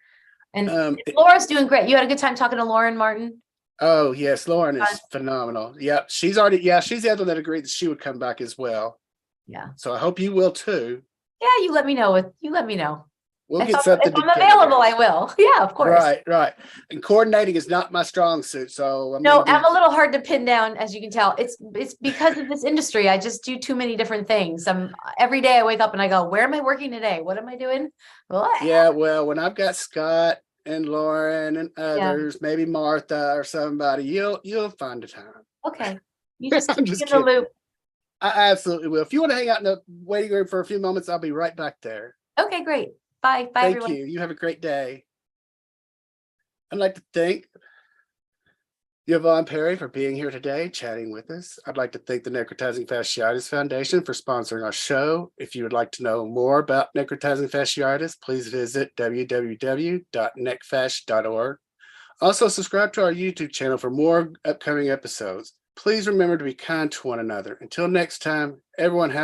And Laura's doing great. You had a good time talking to Lauren Martin? Oh, yes. Lauren is phenomenal. Yep. She's the other that agreed that she would come back as well. Yeah. So I hope you will too. Yeah, you let me know. We'll get something if I'm available, I will. Yeah, of course. Right. And coordinating is not my strong suit. So I'm a little hard to pin down, as you can tell. It's because of this industry. I just do too many different things. Every day I wake up and I go, where am I working today? What am I doing? Yeah, well, when I've got Scott and Lauren and others, maybe Martha or somebody, you'll find a time. Okay. You just keep me in the loop. I absolutely will. If you want to hang out in the waiting room for a few moments, I'll be right back there. Okay, great. Bye. Bye, Thank everyone. you. You have a great day. I'd like to thank Yvonne Perry for being here today, chatting with us. I'd like to thank the Necrotizing Fasciitis Foundation for sponsoring our show. If you would like to know more about necrotizing fasciitis, please visit www.necfash.org. Also, subscribe to our YouTube channel for more upcoming episodes. Please remember to be kind to one another. Until next time, everyone have